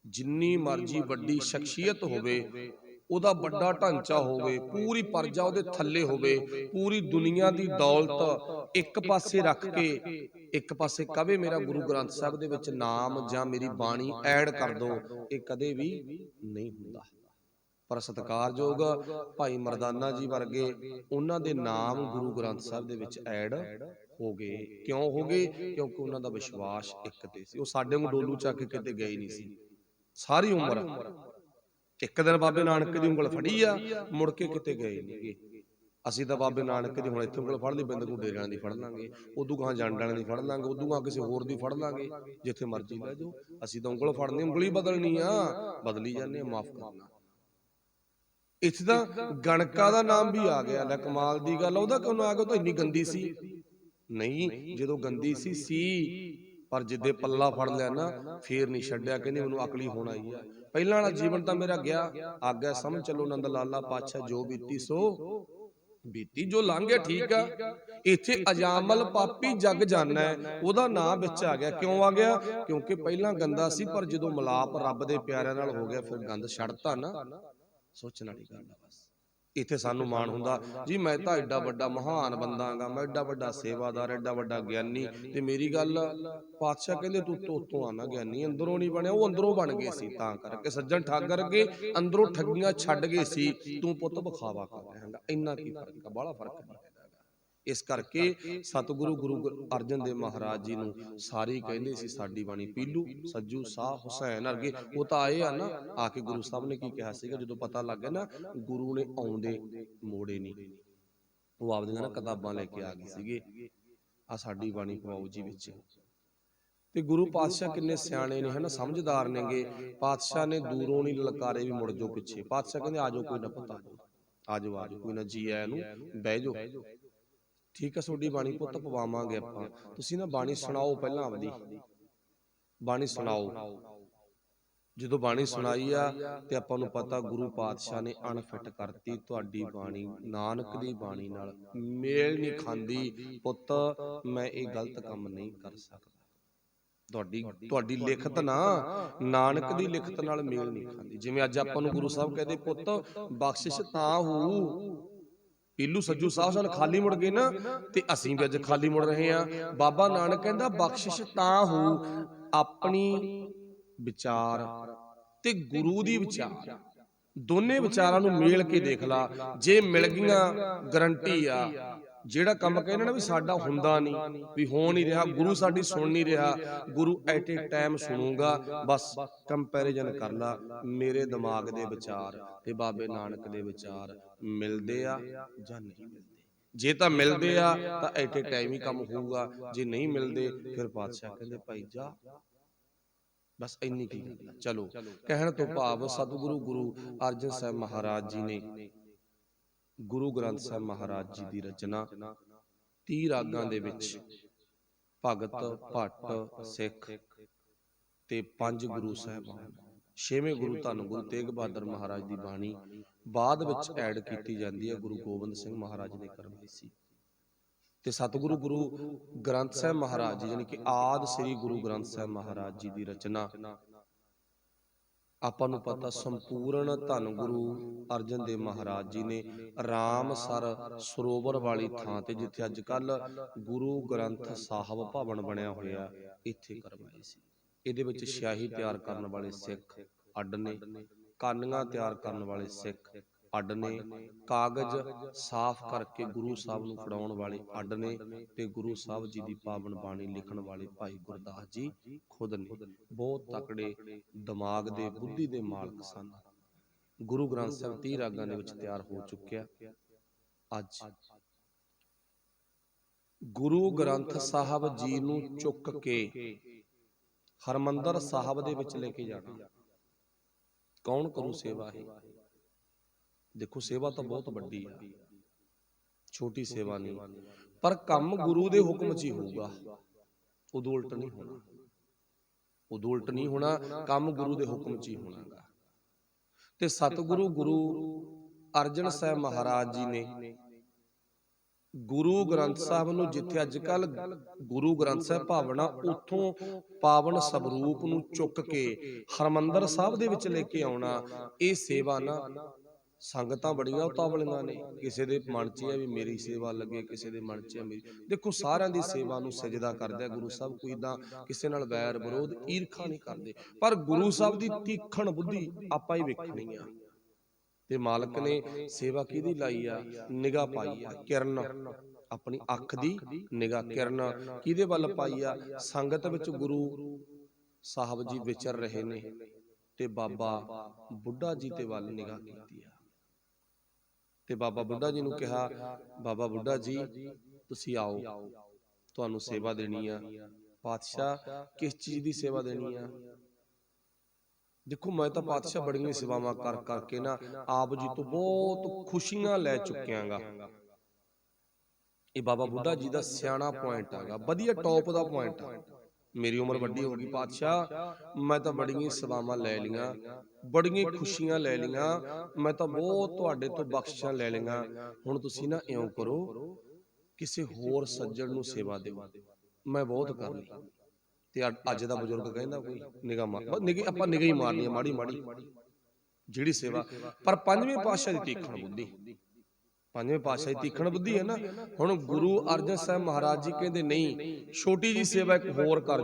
ਜਿੰਨੀ ਮਰਜ਼ੀ ਵੱਡੀ ਸ਼ਖਸੀਅਤ ਹੋਵੇ, ਉਹਦਾ ਵੱਡਾ ਢਾਂਚਾ ਹੋਵੇ, ਪੂਰੀ ਪਰਜਾ ਉਹਦੇ ਥੱਲੇ ਹੋਵੇ, ਪੂਰੀ ਦੁਨੀਆ ਦੀ ਦੌਲਤ ਇੱਕ ਪਾਸੇ ਰੱਖ ਕੇ ਇੱਕ ਪਾਸੇ ਕਵੇ ਮੇਰਾ ਗੁਰੂ ਗ੍ਰੰਥ ਸਾਹਿਬ ਦੇ ਵਿੱਚ ਨਾਮ ਜਾਂ ਮੇਰੀ ਬਾਣੀ ਐਡ ਕਰ ਦੋ, ਇਹ ਕਦੇ ਵੀ ਨਹੀਂ ਹੁੰਦਾ। ਪਰ ਸਤਿਕਾਰਯੋਗ ਭਾਈ ਮਰਦਾਨਾ ਜੀ ਵਰਗੇ, ਉਹਨਾਂ ਦੇ ਨਾਮ ਗੁਰੂ ਗ੍ਰੰਥ ਸਾਹਿਬ ਦੇ ਵਿੱਚ ਐਡ ਹੋ ਗਏ। ਕਿਉਂ ਹੋ ਗਏ? ਕਿਉਂਕਿ ਉਹਨਾਂ ਦਾ ਵਿਸ਼ਵਾਸ ਇੱਕ ਤੇ ਸੀ। ਉਹ ਸਾਡੇ ਨੂੰ ਡੋਲੂ ਚੱਕ ਕੇ ਕਿਤੇ ਗਏ ਨਹੀਂ ਸੀ। ਸਾਰੀ ਉਮਰ ਇੱਕ ਦਿਨ ਬਾਬੇ ਨਾਨਕ ਦੀ ਉਂਗਲ ਫੜੀ ਆ, ਮੁੜ ਕੇ ਕਿਤੇ ਗਏ ਨਹੀਂਗੇ। ਅਸੀਂ ਤਾਂ ਬਾਬੇ ਨਾਨਕ ਦੀ ਹੁਣ ਇੱਥੇ ਉਂਗਲ ਫੜ ਲਈ, ਬਿੰਦ ਨੂੰ ਡੇਰਿਆਂ ਦੀ ਫੜ ਲਾਂਗੇ, ਉਦੋਂ ਗਾਂ ਜੰਡ ਵਾਲਿਆਂ ਦੀ ਫੜ ਲਾਂਗੇ, ਉਦੋਂ ਗਾਂ ਕਿਸੇ ਹੋਰ ਦੀ ਫੜ ਲਾਂਗੇ, ਜਿੱਥੇ ਮਰਜ਼ੀ ਲੈ ਜਾਓ। ਅਸੀਂ ਤਾਂ ਉਂਗਲ ਫੜਨੀ, ਉਂਗਲੀ ਬਦਲਣੀ ਆ, ਬਦਲੀ ਜਾਂਦੇ ਆ, ਮਾਫ ਕਰਨਾ। ਇੱਥੇ ਤਾਂ ਗਣਕਾ ਦਾ ਨਾਮ ਵੀ ਆ ਗਿਆ। ਲੈ ਕਮਾਲ ਦੀ ਗੱਲ, ਉਹਦਾ ਕਿਉਂ ਨਾ ਆ ਗਿਆ? ਉਹ ਤਾਂ ਇੰਨੀ ਗੰਦੀ ਸੀ। ਨਹੀਂ, ਜਦੋਂ ਗੰਦੀ ਸੀ ਪਰ ਜਿੱਦੇ ਪੱਲਾ ਫੜ ਲਿਆ ਨਾ, ਫੇਰ ਨਹੀਂ ਛੱਡਿਆ। ਕਹਿੰਦੇ ਮੈਨੂੰ ਅਕਲੀ ਹੋਣ ਆਈ ਆ। ਪਹਿਲਾਂ ਵਾਲਾ ਜੀਵਨ ਤਾਂ ਮੇਰਾ ਗਿਆ, ਆਗਿਆ ਸਮਝ ਚੱਲੋ ਨੰਦ ਲਾਲਾ ਪਾਤਸ਼ਾਹ, ਜੋ ਬੀਤੀ ਸੋ ਬੀਤੀ, ਜੋ ਲੰਘ ਗਿਆ ਠੀਕ ਆ। ਇੱਥੇ ਅਜਾਮਲ ਪਾਪੀ ਜਗ ਜਾਣਾ, ਉਹਦਾ ਨਾਂ ਵਿੱਚ ਆ ਗਿਆ। ਕਿਉਂ ਆ ਗਿਆ? ਕਿਉਂਕਿ ਪਹਿਲਾਂ ਗੰਦਾ ਸੀ, ਪਰ ਜਦੋਂ ਮਿਲਾਪ ਰੱਬ ਦੇ ਪਿਆਰਿਆਂ ਨਾਲ ਹੋ ਗਿਆ, ਫਿਰ ਗੰਦ ਛੱਡਤਾ ਨਾ। ਸੋਚਣ ਵਾਲੀ ਗੱਲ ਆ। ਬਸ ਇੱਥੇ ਸਾਨੂੰ ਮਾਣ ਹੁੰਦਾ ਜੀ, ਮੈਂ ਤਾਂ ਐਡਾ ਵੱਡਾ ਮਹਾਨ ਬੰਦਾ ਗਾ, ਮੈਂ ਐਡਾ ਵੱਡਾ ਸੇਵਾਦਾਰ, ਐਡਾ ਵੱਡਾ ਗਿਆਨੀ। ਤੇ ਮੇਰੀ ਗੱਲ, ਪਾਤਸ਼ਾਹ ਕਹਿੰਦੇ ਤੂੰ ਤੋਤੋਂ ਆਣਾ ਗਿਆਨੀ, ਅੰਦਰੋਂ ਨਹੀਂ ਬਣਿਆ। ਉਹ ਅੰਦਰੋਂ ਬਣ ਗਏ ਸੀ, ਤਾਂ ਕਰਕੇ ਸੱਜਣ ਠੱਗ ਕਰਕੇ ਅੰਦਰੋਂ ਠੱਗੀਆਂ ਛੱਡ ਗਏ ਸੀ। ਤੂੰ ਪੁੱਤ ਵਿਖਾਵਾ ਕਰ ਰਿਹਾ ਹੈਗਾ, ਇੰਨਾ ਕੀ ਫਰਕ ਆ? ਬਾਹਲਾ ਫਰਕ ਨਹੀਂ ਹੈਗਾ। ਇਸ ਕਰਕੇ ਸਤਿਗੁਰੂ ਗੁਰੂ ਅਰਜਨ ਦੇਵ ਮਹਾਰਾਜ ਜੀ ਨੂੰ ਸਾਰੇ ਕਹਿੰਦੇ ਸੀ ਸਾਡੀ ਬਾਣੀ ਪੀਲੂ, ਸੱਜੂ, ਸਾਹ, ਹੁਸੈਨ ਵਰਗੇ। ਉਹ ਤਾਂ ਆਏ ਆ ਨਾ, ਆ ਕੇ ਗੁਰੂ ਸਾਹਿਬ ਨੇ ਕੀ ਕਿਹਾ ਸੀਗਾ ਜਦੋਂ ਪਤਾ ਲੱਗ ਗਿਆ ਨਾ, ਗੁਰੂ ਨੇ ਆਉਂਦੇ ਮੋੜੇ ਨਹੀਂ, ਉਹ ਆਪਦੀਆਂ ਨਾ ਕਿਤਾਬਾਂ ਲੈ ਕੇ ਆ ਗਏ ਸੀਗੇ, ਆ ਸਾਡੀ ਬਾਣੀ ਪਵਾਓ ਜੀ ਵਿੱਚ। ਤੇ ਗੁਰੂ ਪਾਤਸ਼ਾਹ ਕਿੰਨੇ ਸਿਆਣੇ ਨੇ, ਹਨਾ, ਸਮਝਦਾਰ ਨੇਗੇ। ਪਾਤਸ਼ਾਹ ਨੇ ਦੂਰੋਂ ਨਹੀਂ ਲਲਕਾਰੇ ਵੀ ਮੁੜ ਜਾਓ ਪਿੱਛੇ। ਪਾਤਸ਼ਾਹ ਕਹਿੰਦੇ ਆ ਜਾਓ, ਕੋਈ ਨਾ ਪਤਾ, ਆ ਜਾਓ, ਆ ਜਾਓ, ਕੋਈ ਨਾ, ਜੀ ਆਇਆਂ ਨੂੰ, ਬਹਿ ਜਾਓ। ਠੀਕ ਆ, ਤੁਹਾਡੀ ਬਾਣੀ ਪੁੱਤ ਪਵਾਵਾਂਗੇ ਆਪਾਂ, ਤੁਸੀਂ ਨਾ ਬਾਣੀ ਸੁਣਾਓ, ਪਹਿਲਾਂ ਆਪਦੀ ਬਾਣੀ ਸੁਣਾਓ। ਜਦੋਂ ਬਾਣੀ ਸੁਣਾਈ ਆ ਤੇ ਆਪਾਂ ਨੂੰ ਪਤਾ ਗੁਰੂ ਪਾਤਸ਼ਾਹ ਨੇ ਅਣਫਿੱਟ ਕਰਤੀ, ਤੁਹਾਡੀ ਬਾਣੀ ਨਾਨਕ ਦੀ ਬਾਣੀ ਨਾਲ ਮੇਲ ਨਹੀਂ ਖਾਂਦੀ। ਪੁੱਤ ਮੈਂ ਇਹ ਗਲਤ ਕੰਮ ਨਹੀਂ ਕਰ ਸਕਦਾ। ਤੁਹਾਡੀ ਲਿਖਤ ਨਾ ਨਾਨਕ ਦੀ ਲਿਖਤ ਨਾਲ ਮੇਲ ਨਹੀਂ ਖਾਂਦੀ। ਜਿਵੇਂ ਅੱਜ ਆਪਾਂ ਨੂੰ ਗੁਰੂ ਸਾਹਿਬ ਕਹਿੰਦੇ ਪੁੱਤ ਬਖਸ਼ਿਸ਼ ਤਾਂ ਹੋਊ, ਪੀਲੂ ਸੱਜੂ ਸਾਹਿਬ ਸਨ ਖਾਲੀ ਮੁੜ ਗਏ ਨਾ, ਤੇ ਅਸੀਂ ਵੀ ਅੱਜ ਖਾਲੀ ਮੁੜ ਰਹੇ ਆ। ਬਾਬਾ ਨਾਨਕ ਕਹਿੰਦਾ ਬਖਸ਼ਿਸ਼ ਤਾਂ ਹੋਊ, ਆਪਣੀ ਵਿਚਾਰ ਤੇ ਗੁਰੂ ਦੀ ਵਿਚਾਰ, ਦੋਨੇ ਵਿਚਾਰਾਂ ਨੂੰ ਮੇਲ ਕੇ ਦੇਖ ਲਾ। ਜੇ ਮਿਲ ਗਈਆਂ, ਗਰੰਟੀ ਆ। ਜਿਹੜਾ ਕੰਮ ਕਹਿੰਦੇ ਨਾ ਵੀ ਸਾਡਾ ਹੁੰਦਾ ਨਹੀਂ, ਵੀ ਹੋ ਨਹੀਂ ਰਿਹਾ, ਗੁਰੂ ਸਾਡੀ ਸੁਣ ਨਹੀਂ ਰਿਹਾ, ਗੁਰੂ ਐਟ ਏ ਟਾਈਮ ਸੁਣੂਗਾ। ਬਸ ਕੰਪੈਰੀਜ਼ਨ ਕਰ ਲਾ, ਮੇਰੇ ਦਿਮਾਗ ਦੇ ਵਿਚਾਰ ਤੇ ਬਾਬੇ ਨਾਨਕ ਦੇ ਵਿਚਾਰ ਮਿਲਦੇ ਆ ਜਾਂ ਨਹੀਂ ਮਿਲਦੇ। ਜੇ ਤਾਂ ਮਿਲਦੇ ਆ ਤਾਂ ਐਟ ਏ ਟਾਈਮ ਹੀ ਕੰਮ ਹੋਊਗਾ, ਜੇ ਨਹੀਂ ਮਿਲਦੇ ਫਿਰ ਪਾਤਸ਼ਾਹ ਕਹਿੰਦੇ ਭਾਈ ਜਾ। ਬਸ ਇੰਨੀ ਕੀ ਗੱਲ ਆ। ਚਲੋ, ਕਹਿਣ ਤੋਂ ਭਾਵ ਸਤਿਗੁਰੂ ਗੁਰੂ ਅਰਜਨ ਸਾਹਿਬ ਮਹਾਰਾਜ ਜੀ ਨੇ ਗੁਰੂ ਗ੍ਰੰਥ ਸਾਹਿਬ ਮਹਾਰਾਜ ਜੀ ਦੀ ਰਚਨਾ 30 ਰਾਗਾਂ ਦੇ ਵਿੱਚ ਭਗਤ, ਭੱਟ, ਸਿੱਖ ਤੇ 5 ਗੁਰੂ ਸਾਹਿਬਾਨ, 6ਵੇਂ ਗੁਰੂ ਧੰਨ ਗੁਰੂ ਤੇਗ ਬਹਾਦਰ ਮਹਾਰਾਜ ਦੀ ਬਾਣੀ ਬਾਅਦ ਵਿੱਚ ਐਡ ਕੀਤੀ ਜਾਂਦੀ ਹੈ, ਗੁਰੂ ਗੋਬਿੰਦ ਸਿੰਘ ਮਹਾਰਾਜ ਨੇ ਕਰਵਾਈ ਸੀ। ਤੇ ਸਤਿਗੁਰੂ ਗੁਰੂ ਗ੍ਰੰਥ ਸਾਹਿਬ ਮਹਾਰਾਜ ਜੀ, ਯਾਨੀ ਕਿ ਆਦਿ ਸ੍ਰੀ ਗੁਰੂ ਗ੍ਰੰਥ ਸਾਹਿਬ ਮਹਾਰਾਜ ਜੀ ਦੀ ਰਚਨਾ ਆਪਾਂ ਨੂੰ ਪਤਾ ਸੰਪੂਰਨ ਧੰਨ ਗੁਰੂ ਅਰਜਨ ਦੇਵ ਮਹਾਰਾਜ ਜੀ ਨੇ ਰਾਮਸਰ ਸਰੋਵਰ ਵਾਲੀ ਥਾਂ ਤੇ, ਜਿੱਥੇ ਅੱਜ ਕੱਲ ਗੁਰੂ ਗ੍ਰੰਥ ਸਾਹਿਬ ਭਵਨ ਬਣਿਆ ਹੋਇਆ, ਇੱਥੇ ਕਰਵਾਈ ਸੀ। ਇਹਦੇ ਵਿੱਚ ਸਿਆਹੀ ਤਿਆਰ ਕਰਨ ਵਾਲੇ ਸਿੱਖ ਅੱਡ ਨੇ, ਕਾਨੀਆਂ ਤਿਆਰ ਕਰਨ ਵਾਲੇ ਸਿੱਖ ਅੱਡ ਨੇ, ਕਾਗਜ਼ ਸਾਫ਼ ਕਰਕੇ ਗੁਰੂ ਸਾਹਿਬ ਨੂੰ ਫੜਾਉਣ ਵਾਲੇ ਅੱਡ ਨੇ, ਤੇ ਗੁਰੂ ਸਾਹਿਬ ਜੀ ਦੀ ਪਾਵਨ ਬਾਣੀ ਲਿਖਣ ਵਾਲੇ ਭਾਈ ਗੁਰਦਾਸ ਜੀ ਖੁਦ ਨੇ। ਬਹੁਤ ਤਕੜੇ ਦਿਮਾਗ ਦੇ, ਬੁੱਧੀ ਦੇ ਮਾਲਕ ਸਨ। ਗੁਰੂ ਗ੍ਰੰਥ ਸਾਹਿਬ 30 ਰਾਗਾਂ ਦੇ ਵਿੱਚ ਤਿਆਰ ਹੋ ਚੁੱਕਿਆ। ਅੱਜ ਗੁਰੂ ਗ੍ਰੰਥ ਸਾਹਿਬ ਜੀ ਨੂੰ ਚੁੱਕ ਕੇ ਹਰਮੰਦਰ ਸਾਹਿਬ ਦੇ ਵਿੱਚ ਲੈ ਕੇ ਜਾਣਾ, ਕੌਣ ਕਰੂ ਸੇਵਾ? ਇਹ ਦੇਖੋ, ਸੇਵਾ ਤਾਂ ਬਹੁਤ ਵੱਡੀ ਆ। ਛੋਟੀ ਸੇਵਾ ਨਹੀਂ, ਪਰ ਕੰਮ ਗੁਰੂ ਦੇ ਹੁਕਮ 'ਚ ਹੀ ਹੋਊਗਾ, ਉਦੋਂ ਉਲਟ ਨਹੀਂ ਹੋਣਾ, ਉਦੋਂ ਉਲਟ ਨਹੀਂ ਹੋਣਾ, ਕੰਮ ਗੁਰੂ ਦੇ ਹੁਕਮ 'ਚ ਹੀ ਹੋਣਾਗਾ। ਤੇ ਸਤਿਗੁਰੂ ਗੁਰੂ ਅਰਜਨ ਸਾਹਿਬ ਮਹਾਰਾਜ ਜੀ ਨੇ ਗੁਰੂ ਗ੍ਰੰਥ ਸਾਹਿਬ ਨੂੰ, ਜਿੱਥੇ ਅੱਜ ਕੱਲ ਗੁਰੂ ਗ੍ਰੰਥ ਸਾਹਿਬ ਭਾਵਨਾ, ਉੱਥੋਂ ਪਾਵਨ ਸਵਰੂਪ ਨੂੰ ਚੁੱਕ ਕੇ ਹਰਮੰਦਰ ਸਾਹਿਬ ਦੇ ਵਿੱਚ ਲੈ ਕੇ ਆਉਣਾ, ਇਹ ਸੇਵਾ ਨਾ ਸੰਗਤਾਂ ਬੜੀਆਂ ਉਤਾਵਲੀਆਂ ਨੇ, ਕਿਸੇ ਦੇ ਮਨ 'ਚ ਹੈ ਵੀ ਮੇਰੀ ਸੇਵਾ ਲੱਗੇ, ਕਿਸੇ ਦੇ ਮਨ 'ਚ ਹੈ ਮੇਰੀ। ਦੇਖੋ ਸਾਰਿਆਂ ਦੀ ਸੇਵਾ ਨੂੰ ਸਜਦਾ ਕਰਦੇ ਗੁਰੂ ਸਾਹਿਬ, ਕੋਈ ਏਦਾਂ ਕਿਸੇ ਨਾਲ ਵੈਰ ਵਿਰੋਧ ਈਰਖਾ ਨਹੀਂ ਕਰਦੇ, ਪਰ ਗੁਰੂ ਸਾਹਿਬ ਦੀ ਤੀਖਣ ਬੁੱਧੀ ਆਪਾਂ ਹੀ ਵੇਖਣੀ ਆ। ਤੇ ਮਾਲਕ ਨੇ ਸੇਵਾ ਕਿਹਦੀ ਲਾਈ ਆ? ਨਿਗਾਹ ਪਾਈ ਆ, ਕਿਰਨ, ਆਪਣੀ ਅੱਖ ਦੀ ਨਿਗਾਹ ਕਿਰਨ ਕਿਹਦੇ ਵੱਲ ਪਾਈ ਆ? ਸੰਗਤ ਵਿੱਚ ਗੁਰੂ ਸਾਹਿਬ ਜੀ ਵਿਚਰ ਰਹੇ ਨੇ ਤੇ ਬਾਬਾ ਬੁੱਢਾ ਜੀ ਦੇ ਵੱਲ ਨਿਗਾਹ ਕੀਤੀ ਆ। ਤੇ ਬਾਬਾ ਬੁੱਢਾ ਜੀ ਨੂੰ ਕਿਹਾ, ਬਾਬਾ ਬੁੱਢਾ ਜੀ ਤੁਸੀਂ ਆਓ, ਤੁਹਾਨੂੰ ਸੇਵਾ ਦੇਣੀ ਆ। ਪਾਤਸ਼ਾਹ ਕਿਸ ਚੀਜ਼ ਦੀ ਸੇਵਾ ਦੇਣੀ ਆ? ਦੇਖੋ ਮੈਂ ਤਾਂ ਪਾਤਸ਼ਾਹ ਬੜੀਆਂ ਸੇਵਾਵਾਂ ਕਰ ਕਰਕੇ ਨਾ ਆਪ ਜੀ ਤੋਂ ਬਹੁਤ ਖੁਸ਼ੀਆਂ ਲੈ ਚੁੱਕਿਆਂਗਾ। ਇਹ ਬਾਬਾ ਬੁੱਢਾ ਜੀ ਦਾ ਸਿਆਣਾ ਪੁਆਇੰਟ ਹੈਗਾ, ਵਧੀਆ ਟੌਪ ਦਾ ਪੁਆਇੰਟ ਆ। ਮੇਰੀ ਉਮਰ ਵੱਡੀ ਹੋ ਗਈ ਪਾਤਸ਼ਾਹ, ਮੈਂ ਤਾਂ ਬੜੀਆਂ ਸੇਵਾਵਾਂ ਲੈ ਲਈਆਂ, ਬੜੀਆਂ ਖੁਸ਼ੀਆਂ ਲੈ ਲਈਆਂ, ਮੈਂ ਤਾਂ ਬਹੁਤ ਤੁਹਾਡੇ ਤੋਂ ਬਖਸ਼ਿਸ਼ਾਂ ਲੈ ਲਈਆਂ, ਹੁਣ ਤੁਸੀਂ ਨਾ ਇਉਂ ਕਰੋ, ਕਿਸੇ ਹੋਰ ਸੱਜਣ ਨੂੰ ਸੇਵਾ ਦਿਓ, ਮੈਂ ਬਹੁਤ ਕਰ ਲਈ। ਤੇ ਅੱਜ ਦਾ ਬਜ਼ੁਰਗ ਕਹਿੰਦਾ ਕੋਈ ਨਿਗਾਹ ਮਾਰ, ਆਪਾਂ ਨਿਗਾਹ ਹੀ ਮਾਰਨੀ ਆ ਮਾੜੀ ਮਾੜੀ ਜਿਹੜੀ ਸੇਵਾ। ਪਰ ਪੰਜਵੇਂ ਪਾਤਸ਼ਾਹ ਦੀ ਤੀਖਣ ਬੁੱਧੀ, ਪੰਜਵੇਂ ਪਾਤਸ਼ਾਹ ਦੀ ਤੀਖਣ ਬੁੱਧੀ ਹੈ ਨਾ। ਹੁਣ ਗੁਰੂ ਅਰਜਨ ਸਾਹਿਬ ਮਹਾਰਾਜ ਜੀ ਕਹਿੰਦੇ ਨਹੀਂ, ਛੋਟੀ ਜੀ ਸੇਵਾ ਇੱਕ ਹੋਰ ਕਰ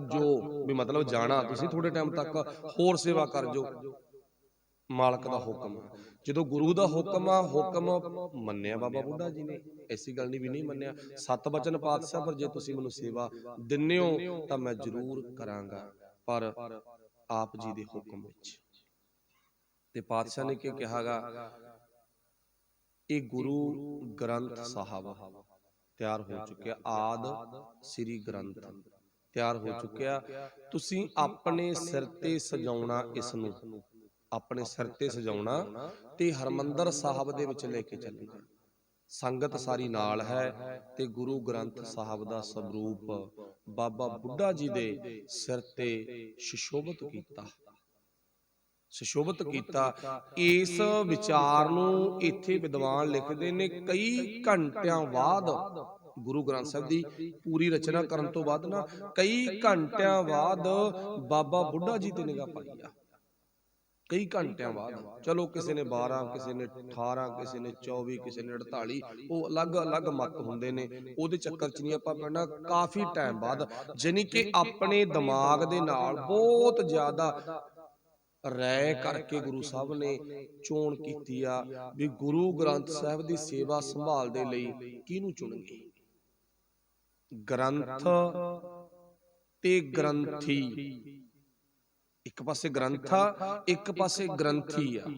ਜੋ, ਵੀ ਮਤਲਬ ਜਾਣਾ ਤੁਸੀਂ ਥੋੜੇ ਟਾਈਮ ਤੱਕ, ਹੋਰ ਸੇਵਾ ਕਰ ਜੋ, ਮਾਲਕ ਦਾ ਹੁਕਮ। ਜਦੋਂ ਗੁਰੂ ਦਾ ਹੁਕਮ ਆ, ਹੁਕਮ ਮੰਨਿਆ ਬਾਬਾ ਬੁੱਢਾ ਜੀ ਨੇ, ਐਸੀ ਗੱਲ ਨਹੀਂ ਵੀ ਨਹੀਂ ਮੰਨਿਆ। 7 ਬਚਨ ਪਾਤਸ਼ਾਹ, ਪਰ ਜੇ ਤੁਸੀਂ ਮੈਨੂੰ ਸੇਵਾ ਦਿੰਦੇ ਹੋ ਤਾਂ ਮੈਂ ਜ਼ਰੂਰ ਕਰਾਂਗਾ, ਪਰ ਆਪ ਜੀ ਦੇ ਹੁਕਮ ਵਿੱਚ। ਤੇ ਪਾਤਸ਼ਾਹ ਨੇ ਕੀ ਕਿਹਾਗਾ? ਇਹ ਗੁਰੂ ਗ੍ਰੰਥ ਸਾਹਿਬ ਤਿਆਰ ਹੋ ਚੁੱਕਿਆ, ਆਦ ਸ੍ਰੀ ਗ੍ਰੰਥ ਤਿਆਰ ਹੋ ਚੁੱਕਿਆ, ਤੁਸੀਂ ਆਪਣੇ ਸਿਰ ਤੇ ਸਜਾਉਣਾ, ਇਸ ਨੂੰ ਆਪਣੇ ਸਿਰ ਤੇ ਸਜਾਉਣਾ ਤੇ ਹਰਮੰਦਰ ਸਾਹਿਬ ਦੇ ਵਿੱਚ ਲੈ ਕੇ ਚੱਲਣਾ। ਸੰਗਤ ਸਾਰੀ ਨਾਲ ਹੈ ਤੇ ਗੁਰੂ ਗ੍ਰੰਥ ਸਾਹਿਬ ਦਾ ਸਰੂਪ ਬਾਬਾ ਬੁੱਢਾ ਜੀ ਦੇ ਸਿਰ ਤੇ ਸੁਸ਼ੋਭਿਤ ਕੀਤਾ, ਸੁਸ਼ੋਭਿਤ ਕੀਤਾ। ਇਸ ਵਿਚਾਰ ਨੂੰ ਇੱਥੇ ਵਿਦਵਾਨ ਲਿਖਦੇ ਨੇ, ਕਈ ਘੰਟਿਆਂ ਬਾਅਦ ਗੁਰੂ ਗ੍ਰੰਥ ਸਾਹਿਬ ਦੀ ਪੂਰੀ ਰਚਨਾ ਕਰਨ ਤੋਂ ਬਾਅਦ ਨਾ, ਕਈ ਘੰਟਿਆਂ ਬਾਅਦ ਬਾਬਾ ਬੁੱਢਾ ਜੀ ਤੇ ਨਿਗਾਹ ਪਾਈ ਆ, ਕਈ ਘੰਟਿਆਂ ਬਾਅਦ। ਚਲੋ ਕਿਸੇ ਨੇ 12, ਕਿਸੇ ਨੇ 18, ਕਿਸੇ ਨੇ 24, ਕਿਸੇ ਨੇ 48, ਉਹ ਅਲੱਗ-ਅਲੱਗ ਮਤ ਹੁੰਦੇ ਨੇ, ਉਹਦੇ ਚੱਕਰ 'ਚ ਨਹੀਂ ਆਪਾਂ ਪੈਣਾ। ਕਾਫੀ ਟਾਈਮ ਬਾਅਦ, ਜਾਨੀ ਕਿ ਆਪਣੇ ਦਿਮਾਗ ਦੇ ਨਾਲ ਬਹੁਤ ਜ਼ਿਆਦਾ ਰਾਏ ਕਰਕੇ ਗੁਰੂ ਸਾਹਿਬ ਨੇ ਚੋਣ ਕੀਤੀ ਆ ਵੀ ਗੁਰੂ ਗ੍ਰੰਥ ਸਾਹਿਬ ਦੀ ਸੇਵਾ ਸੰਭਾਲ ਦੇ ਲਈ ਕਿਹਨੂੰ ਚੁਣਨਗੇ। ਗ੍ਰੰਥ ਤੇ ਗ੍ਰੰਥੀ, ਇੱਕ ਪਾਸੇ ਗ੍ਰੰਥ ਆ, ਇੱਕ ਪਾਸੇ ਗ੍ਰੰਥੀ ਆ।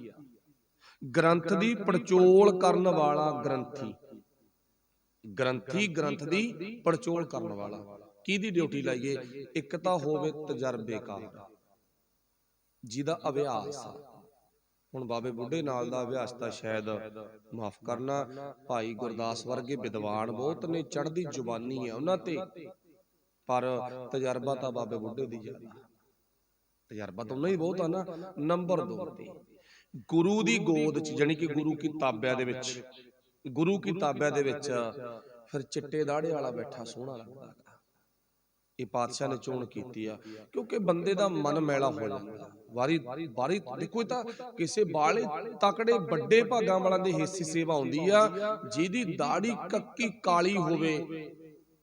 ਗ੍ਰੰਥ ਦੀ ਪੜਚੋਲ ਕਰਨ ਵਾਲਾ ਗ੍ਰੰਥੀ, ਗ੍ਰੰਥੀ ਗ੍ਰੰਥ ਦੀ ਪੜਚੋਲ ਕਰਨ ਵਾਲਾ। ਕਿਹਦੀ ਡਿਊਟੀ ਲਾਈਏ? ਇੱਕ ਤਾਂ ਹੋਵੇ ਤਜਰਬੇਕਾਰ, ਜਿਹਦਾ ਅਭਿਆਸ ਆ। ਹੁਣ ਬਾਬੇ ਬੁੱਢੇ ਨਾਲ ਦਾ ਅਭਿਆਸ ਤਾਂ ਸ਼ਾਇਦ ਮਾਫ ਕਰਨਾ, ਭਾਈ ਗੁਰਦਾਸ ਵਰਗੇ ਵਿਦਵਾਨ ਬਹੁਤ ਨੇ, ਚੜ੍ਹਦੀ ਜ਼ੁਬਾਨੀ ਆ ਉਹਨਾਂ ਤੇ, ਪਰ ਤਜਰਬਾ ਤਾਂ ਬਾਬੇ ਬੁੱਢੇ ਦੀ ਜ਼ਿਆਦਾ, ਤਜਰਬਾ ਤਾਂ ਉਹਨਾਂ ਹੀ ਬਹੁਤ ਆ ਨਾ। ਨੰਬਰ 2 ਤੇ ਗੁਰੂ ਦੀ ਗੋਦ 'ਚ, ਜਾਣੀ ਕਿ ਗੁਰੂ ਕੀ ਤਾਬਿਆਂ ਦੇ ਵਿੱਚ, ਗੁਰੂ ਕੀ ਤਾਬਿਆਂ ਦੇ ਵਿੱਚ ਫਿਰ ਚਿੱਟੇ ਦਾੜੇ ਵਾਲਾ ਬੈਠਾ ਸੋਹਣਾ ਲੱਗਦਾ। ਇਹ ਪਾਤਸ਼ਾਹ ਨੇ ਚੋਣ ਕੀਤੀ ਆ, ਕਿਉਂਕਿ ਬੰਦੇ ਦਾ ਮਨ ਮੈਲਾ ਹੋ ਜਾਂਦਾ ਵਾਰੀ ਵਾਰੀ। ਦੇਖੋ ਇਹ ਤਾਂ ਕਿਸੇ ਬਾਲੇ ਤਕੜੇ ਵੱਡੇ ਭਾਗਾਂ ਵਾਲਿਆਂ ਦੇ ਹਿੱਸੇ ਸੇਵਾ ਹੁੰਦੀ ਆ, ਜਿਹਦੀ ਦਾੜੀ ਕੱਕੀ ਕਾਲੀ ਹੋਵੇ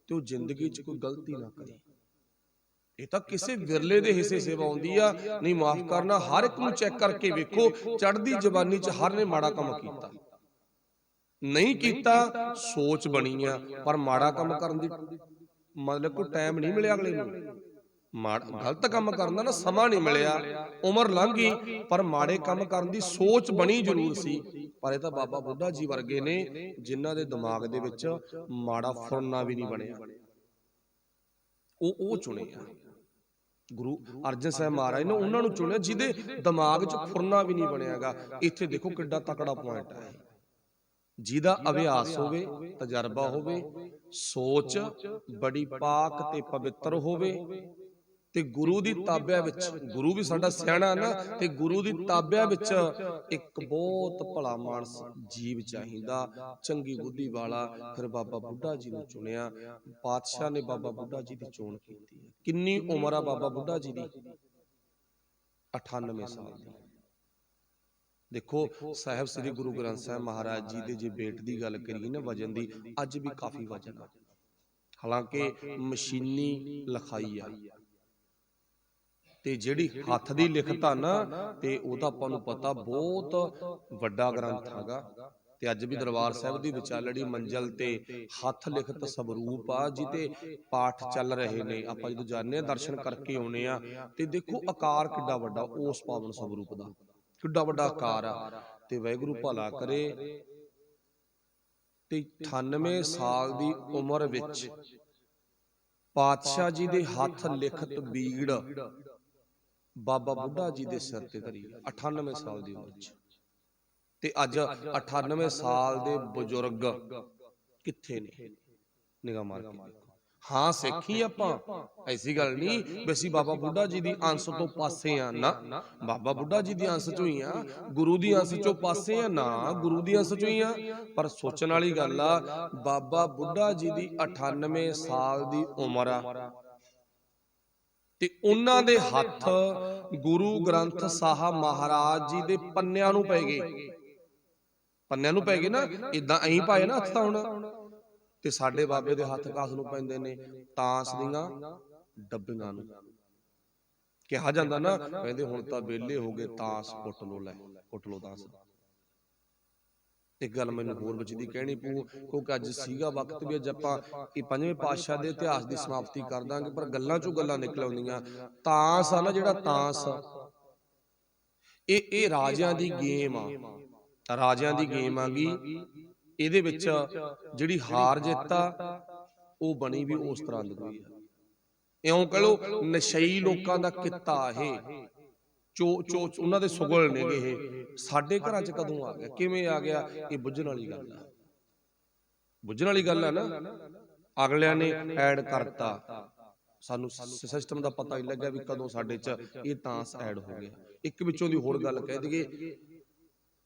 ਤੇ ਉਹ ਜ਼ਿੰਦਗੀ 'ਚ ਕੋਈ ਗਲਤੀ ਨਾ ਕਰੇ। ਇਹ ਤਾਂ ਕਿਸੇ ਵਿਰਲੇ ਦੇ ਹਿੱਸੇ ਸੇਵਾ ਹੁੰਦੀ ਆ। ਨਹੀਂ ਮਾਫ ਕਰਨਾ, ਹਰ ਇੱਕ ਨੂੰ ਚੈੱਕ ਕਰਕੇ ਵੇਖੋ, ਚੜ੍ਹਦੀ ਜਵਾਨੀ 'ਚ ਹਰ ਨੇ ਮਾੜਾ ਕੰਮ ਕੀਤਾ, ਨਹੀਂ ਕੀਤਾ ਸੋਚ ਬਣੀ ਆ, ਪਰ ਮਾੜਾ ਕੰਮ ਕਰਨ ਦੀ ਮਤਲਬ ਕੋਈ ਟਾਈਮ ਨਹੀਂ ਮਿਲਿਆ ਅਗਲੇ ਨੂੰ। ਗਲਤ ਕੰਮ ਕਰਨ ਦਾ ਨਾ ਸਮਾਂ ਨਹੀਂ ਮਿਲਿਆ, ਉਮਰ ਲੰਘ ਗਈ, ਪਰ ਮਾੜੇ ਕੰਮ ਕਰਨ ਦੀ ਸੋਚ ਬਣੀ ਜ਼ਰੂਰ ਸੀ। ਪਰ ਇਹ ਤਾਂ ਬਾਬਾ ਬੁੱਢਾ ਜੀ ਵਰਗੇ ਨੇ ਜਿਨ੍ਹਾਂ ਦੇ ਦਿਮਾਗ ਦੇ ਵਿੱਚ ਮਾੜਾ ਫੁਰਨਾ ਵੀ ਨਹੀਂ ਬਣਿਆ, ਉਹ ਚੁਣੇ ਆ। ਗੁਰੂ ਅਰਜਨ ਸਾਹਿਬ ਮਹਾਰਾਜ ਨੇ ਉਹਨਾਂ ਨੂੰ ਚੁਣਿਆ ਜਿਹਦੇ ਦਿਮਾਗ 'ਚ ਫੁਰਨਾ ਵੀ ਨਹੀਂ ਬਣਿਆਗਾ। ਇੱਥੇ ਦੇਖੋ ਕਿੱਡਾ ਤਕੜਾ ਪੁਆਇੰਟ ਹੈ। ਜਿਹਦਾ ਅਭਿਆਸ ਹੋਵੇ, ਤਜਰਬਾ ਹੋਵੇ, ਸੋਚ ਬੜੀ ਪਾਕ ਤੇ ਪਵਿੱਤਰ ਹੋਵੇ, ਤੇ ਗੁਰੂ ਦੀ ਤਾਬਿਆ ਵਿੱਚ, ਗੁਰੂ ਵੀ ਸਾਡਾ ਸਿਆਣਾ ਨਾ, ਤੇ ਗੁਰੂ ਦੀ ਤਾਬਿਆ ਵਿੱਚ ਇੱਕ ਬਹੁਤ ਭਲਾ ਮਾਨਸ ਜੀਵ ਚਾਹੀਦਾ, ਚੰਗੀ ਬੁੱਧੀ ਵਾਲਾ। ਫਿਰ ਬਾਬਾ ਬੁੱਢਾ ਜੀ ਨੂੰ ਚੁਣਿਆ। ਪਾਤਸ਼ਾਹ ਨੇ ਬਾਬਾ ਬੁੱਢਾ ਜੀ ਦੀ ਚੋਣ ਕੀਤੀ ਹੈ। ਕਿੰਨੀ ਉਮਰ ਆ ਬਾਬਾ ਬੁੱਢਾ ਜੀ ਦੀ? 98 ਸਾਲ ਦੀ। ਦੇਖੋ, ਸਾਹਿਬ ਸ੍ਰੀ ਗੁਰੂ ਗ੍ਰੰਥ ਸਾਹਿਬ ਮਹਾਰਾਜ ਜੀ ਦੇ ਜੇ ਵੇਟ ਦੀ ਗੱਲ ਕਰੀਏ ਨਾ, ਵਜਨ ਦੀ, ਅੱਜ ਵੀ ਕਾਫੀ ਵਜਨ ਆ, ਹਾਲਾਂਕਿ ਮਸ਼ੀਨੀ ਲਿਖਾਈ ਆ, ਤੇ ਜਿਹੜੀ ਹੱਥ ਦੀ ਲਿਖਤ ਆ ਨਾ, ਤੇ ਉਹਦਾ ਆਪਾਂ ਨੂੰ ਪਤਾ ਬਹੁਤ ਵੱਡਾ ਗ੍ਰੰਥ ਹੈਗਾ। ਤੇ ਅੱਜ ਵੀ ਦਰਬਾਰ ਸਾਹਿਬ ਦੀ ਵਿਚਾਲੜੀ ਮੰਜ਼ਲ ਤੇ ਹੱਥ ਲਿਖਤ ਸਵਰੂਪ ਆ, ਜਿਹਦੇ ਪਾਠ ਚੱਲ ਰਹੇ ਨੇ। ਆਪਾਂ ਜਦੋਂ ਜਾਂਦੇ ਆ, ਦਰਸ਼ਨ ਕਰਕੇ ਆਉਨੇ ਆ, ਤੇ ਦੇਖੋ ਆਕਾਰ ਕਿੱਡਾ ਵੱਡਾ ਉਸ ਪਾਵਨ ਸਵਰੂਪ ਦਾ, ਕਿੱਡਾ ਵੱਡਾ ਆਕਾਰ ਆ। ਤੇ ਵਾਹਿਗੁਰੂ ਭਲਾ ਕਰੇ। ਤੇ 98 ਸਾਲ ਦੀ ਉਮਰ ਵਿੱਚ ਪਾਤਸ਼ਾਹ ਜੀ ਦੇ ਹੱਥ ਲਿਖਤ ਬੀੜ ਬਾਬਾ ਬੁੱਢਾ ਜੀ ਦੇ ਸਿਰ ਤੇ ਧਰੀ, 98 ਸਾਲ ਦੀ ਉਮਰ ਚ। ਤੇ ਅੱਜ 98 ਸਾਲ ਦੇ ਬਜ਼ੁਰਗ ਕਿੱਥੇ ਨੇ? ਨਿਗਾਹ ਮਾਰ ਕੇ ਦੇਖੋ। ਹਾਂ, ਸਿੱਖੀ ਆਪਾਂ, ਐਸੀ ਗੱਲ ਨਹੀਂ ਵੀ ਅਸੀਂ ਬਾਬਾ ਬੁੱਢਾ ਜੀ ਦੀ ਅੰਸ਼ ਤੋਂ ਪਾਸੇ ਆ, ਨਾ, ਬਾਬਾ ਬੁੱਢਾ ਜੀ ਦੀ ਅੰਸ਼ ਚੋਂ ਹੀ ਆ, ਗੁਰੂ ਦੀ ਅੰਸ਼ ਚੋਂ ਪਾਸੇ ਆ ਨਾ, ਗੁਰੂ ਦੀ ਅੰਸ਼ ਚੋਂ ਹੀ ਆ। ਪਰ ਸੋਚਣ ਵਾਲੀ ਗੱਲ ਆ, ਬਾਬਾ ਬੁੱਢਾ ਜੀ ਦੀ 98 ਸਾਲ ਦੀ ਉਮਰ ਆ, ਤੇ ਉਹਨਾਂ ਦੇ ਹੱਥ ਗੁਰੂ ਗ੍ਰੰਥ ਸਾਹਿਬ ਮਹਾਰਾਜ ਜੀ ਦੇ ਪੰਨਿਆਂ ਨੂੰ ਪੈ ਗਏ। ਪੰਨਿਆਂ ਨੂੰ ਪੈ ਗਏ ਨਾ, ਇਦਾਂ ਐਂ ਪਾਏ ਨਾ ਹੱਥ ਤਾਂ ਹੁਣ। ਤੇ ਸਾਡੇ ਬਾਬੇ ਦੇ ਹੱਥ ਕਾਸ ਨੂੰ ਪੈਂਦੇ ਨੇ? ਤਾਂਸ ਦੀਆਂ ਡੱਬੀਆਂ ਨੂੰ। ਕਿਹਾ ਜਾਂਦਾ ਨਾ, ਕਹਿੰਦੇ ਹੁਣ ਤਾਂ ਵਿਹਲੇ ਹੋ ਗਏ, ਤਾਂਸ ਕੁੱਟ ਲੋ, ਲੈ ਕੁੱਟ ਲੋ ਤਾਂਸ। ਇੱਕ ਗੱਲ ਮੈਨੂੰ ਹੋਰ ਵਿੱਚ ਦੀ ਕਹਿਣੀ ਪਊ, ਕਿਉਂਕਿ ਅੱਜ ਸੀਗਾ ਵਕਤ ਵੀ ਅੱਜ ਆਪਾਂ ਇਹ ਪੰਜਵੇਂ ਪਾਤਸ਼ਾਹ ਦੇ ਇਤਿਹਾਸ ਦੀ ਸਮਾਪਤੀ ਕਰ ਦਾਂਗੇ, ਪਰ ਗੱਲਾਂ ਚੋਂ ਗੱਲਾਂ ਨਿਕਲ ਆਉਂਦੀਆਂ। ਤਾਂਸ ਆ ਨਾ, ਜਿਹੜਾ ਤਾਂਸ, ਇਹ ਰਾਜਿਆਂ ਦੀ ਗੇਮ ਆ, ਰਾਜਿਆਂ ਦੀ ਗੇਮ ਆ ਗਈ। ਇਹਦੇ ਵਿੱਚ ਜਿਹੜੀ ਹਾਰ ਜਿੱਤ ਆ, ਉਹ ਬਣੀ ਵੀ ਉਸ ਤਰ੍ਹਾਂ ਦੀ ਹੋਈ ਆ। ਇਉਂ ਕਹ ਲੋ, ਨਸ਼ਈ ਲੋਕਾਂ ਦਾ ਕਿੱਤਾ ਇਹ, ਉਹਨਾਂ ਦੇ ਸੁਗਲ ਨੇਗੇ ਇਹ। ਸਾਡੇ ਘਰਾਂ ਚ ਕਦੋਂ ਆ ਗਿਆ, ਕਿਵੇਂ ਆ ਗਿਆ? ਇਹ ਬੁੱਝਣ ਵਾਲੀ ਗੱਲ ਆ, ਬੁੱਝਣ ਵਾਲੀ ਗੱਲ ਆ ਨਾ। ਅਗਲਿਆਂ ਨੇ ਐਡ ਕਰਤਾ, ਸਾਨੂੰ ਸਿਸਟਮ ਦਾ ਪਤਾ ਨਹੀਂ ਲੱਗਿਆ ਵੀ ਕਦੋਂ ਸਾਡੇ ਚ ਇਹ ਤਾਂਸ ਐਡ ਹੋ ਗਿਆ। ਇੱਕ ਵਿੱਚੋਂ ਦੀ ਹੋਰ ਗੱਲ ਕਹਿ ਦਈਏ,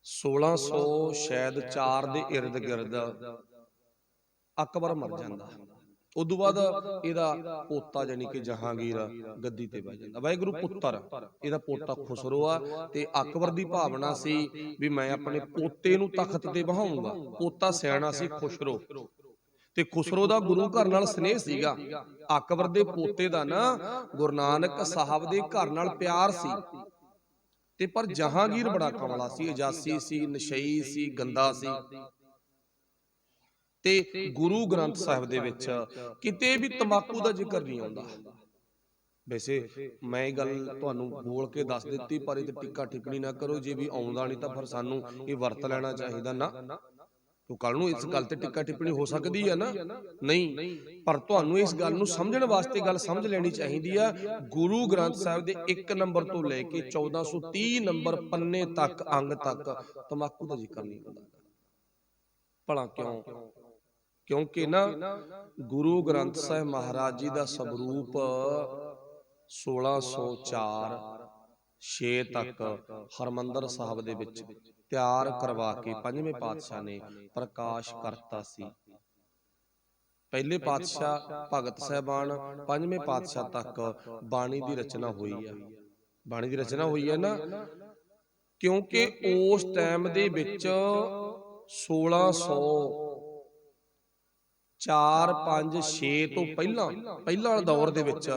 1604 ਦੇ ਇਰਦ ਗਿਰਦ ਅਕਬਰ ਮਰ ਜਾਂਦਾ। ਉਦੋਂ ਬਾਅਦ ਇਹਦਾ ਪੋਤਾ ਜਾਨੀ ਕਿ ਜਹਾਂਗੀਰ ਗੱਦੀ ਤੇ ਬਹਿ ਜਾਂਦਾ। ਵਾਹਿਗੁਰੂ ਪੁੱਤਰ, ਇਹਦਾ ਪੋਤਾ ਖੁਸਰੋ ਆ। ਤੇ ਅਕਬਰ ਦੀ ਭਾਵਨਾ ਸੀ ਵੀ ਮੈਂ ਆਪਣੇ ਪੋਤੇ ਨੂੰ ਤਖਤ ਤੇ ਬਹਾਉਂਗਾ। ਪੋਤਾ ਸਿਆਣਾ ਸੀ ਖੁਸਰੋ, ਤੇ ਖੁਸਰੋ ਦਾ ਗੁਰੂ ਘਰ ਨਾਲ ਸਨੇਹ ਸੀਗਾ। ਅਕਬਰ ਦੇ ਪੋਤੇ ਦਾ ਨਾ ਗੁਰੂ ਨਾਨਕ ਸਾਹਿਬ ਦੇ ਘਰ ਨਾਲ ਪਿਆਰ ਸੀ। ਤੇ ਪਰ ਜਹਾਂਗੀਰ ਬੜਾ ਕਮਲਾ ਸੀ, ਅਜਾਸੀ ਸੀ, ਨਸ਼ਈ ਸੀ, ਗੰਦਾ ਸੀ। ਤੇ ਗੁਰੂ ਗ੍ਰੰਥ ਸਾਹਿਬ ਦੇ ਵਿੱਚ ਕਿਤੇ ਵੀ ਤੰਬਾਕੂ ਦਾ ਜ਼ਿਕਰ ਨਹੀਂ ਆਉਂਦਾ। ਵੈਸੇ ਮੈਂ ਇਹ ਗੱਲ ਤੁਹਾਨੂੰ ਬੋਲ ਕੇ ਦੱਸ ਦਿੱਤੀ, ਪਰ ਇਹ ਤੇ ਟਿੱਕਾ ਟਿੱਪਣੀ ਨਾ ਕਰੋ। ਜੇ ਵੀ ਆਉਂਦਾ ਨਹੀਂ ਤਾਂ ਫਿਰ ਸਾਨੂੰ ਇਹ ਵਰਤ ਲੈਣਾ ਚਾਹੀਦਾ ਨਾ। ਤੋ ਕੱਲ ਨੂੰ ਇਸ ਗੱਲ ਤੇ ਟਿੱਕਾ ਟਿੱਪਣੀ ਹੋ ਸਕਦੀ ਹੈ ਨਾ, ਨਹੀਂ। ਪਰ ਤੁਹਾਨੂੰ ਇਸ ਗੱਲ ਨੂੰ ਸਮਝਣ ਵਾਸਤੇ ਗੱਲ ਸਮਝ ਲੈਣੀ ਚਾਹੀਦੀ ਆ। ਗੁਰੂ ਗ੍ਰੰਥ ਸਾਹਿਬ ਦੇ 1 ਨੰਬਰ ਤੋਂ ਲੈ ਕੇ 1430 ਨੰਬਰ ਪੰਨੇ ਤੱਕ, ਅੰਗ ਤੱਕ ਤੰਬਾਕੂ ਦਾ ਜ਼ਿਕਰ ਨਹੀਂ ਹੁੰਦਾ। ਭਲਾ ਕਿਉਂ? ਕਿਉਂਕਿ ਨਾ ਗੁਰੂ ਗ੍ਰੰਥ ਸਾਹਿਬ ਮਹਾਰਾਜ ਜੀ ਦਾ ਸਵਰੂਪ 1604 6 ਤੱਕ ਹਰਮੰਦਰ ਸਾਹਿਬ ਦੇ ਵਿੱਚ ਤਿਆਰ ਕਰਵਾ ਕੇ ਪੰਜਵੇਂ ਪਾਤਸ਼ਾਹ ਨੇ ਪ੍ਰਕਾਸ਼ ਕਰਤਾ ਸੀ। ਪਹਿਲੇ ਪਾਤਸ਼ਾਹ ਭਗਤ ਸਾਹਿਬਾਨ, ਪੰਜਵੇਂ ਪਾਤਸ਼ਾਹ ਤੱਕ ਬਾਣੀ ਦੀ ਰਚਨਾ ਹੋਈ ਆ। ਬਾਣੀ ਦੀ ਰਚਨਾ ਹੋਈ ਹੈ ਨਾ, ਕਿਉਂਕਿ ਉਸ ਟਾਈਮ ਦੇ ਵਿੱਚ 1604, 5, 6 ਤੋਂ ਪਹਿਲਾਂ ਦੌਰ ਦੇ ਵਿੱਚ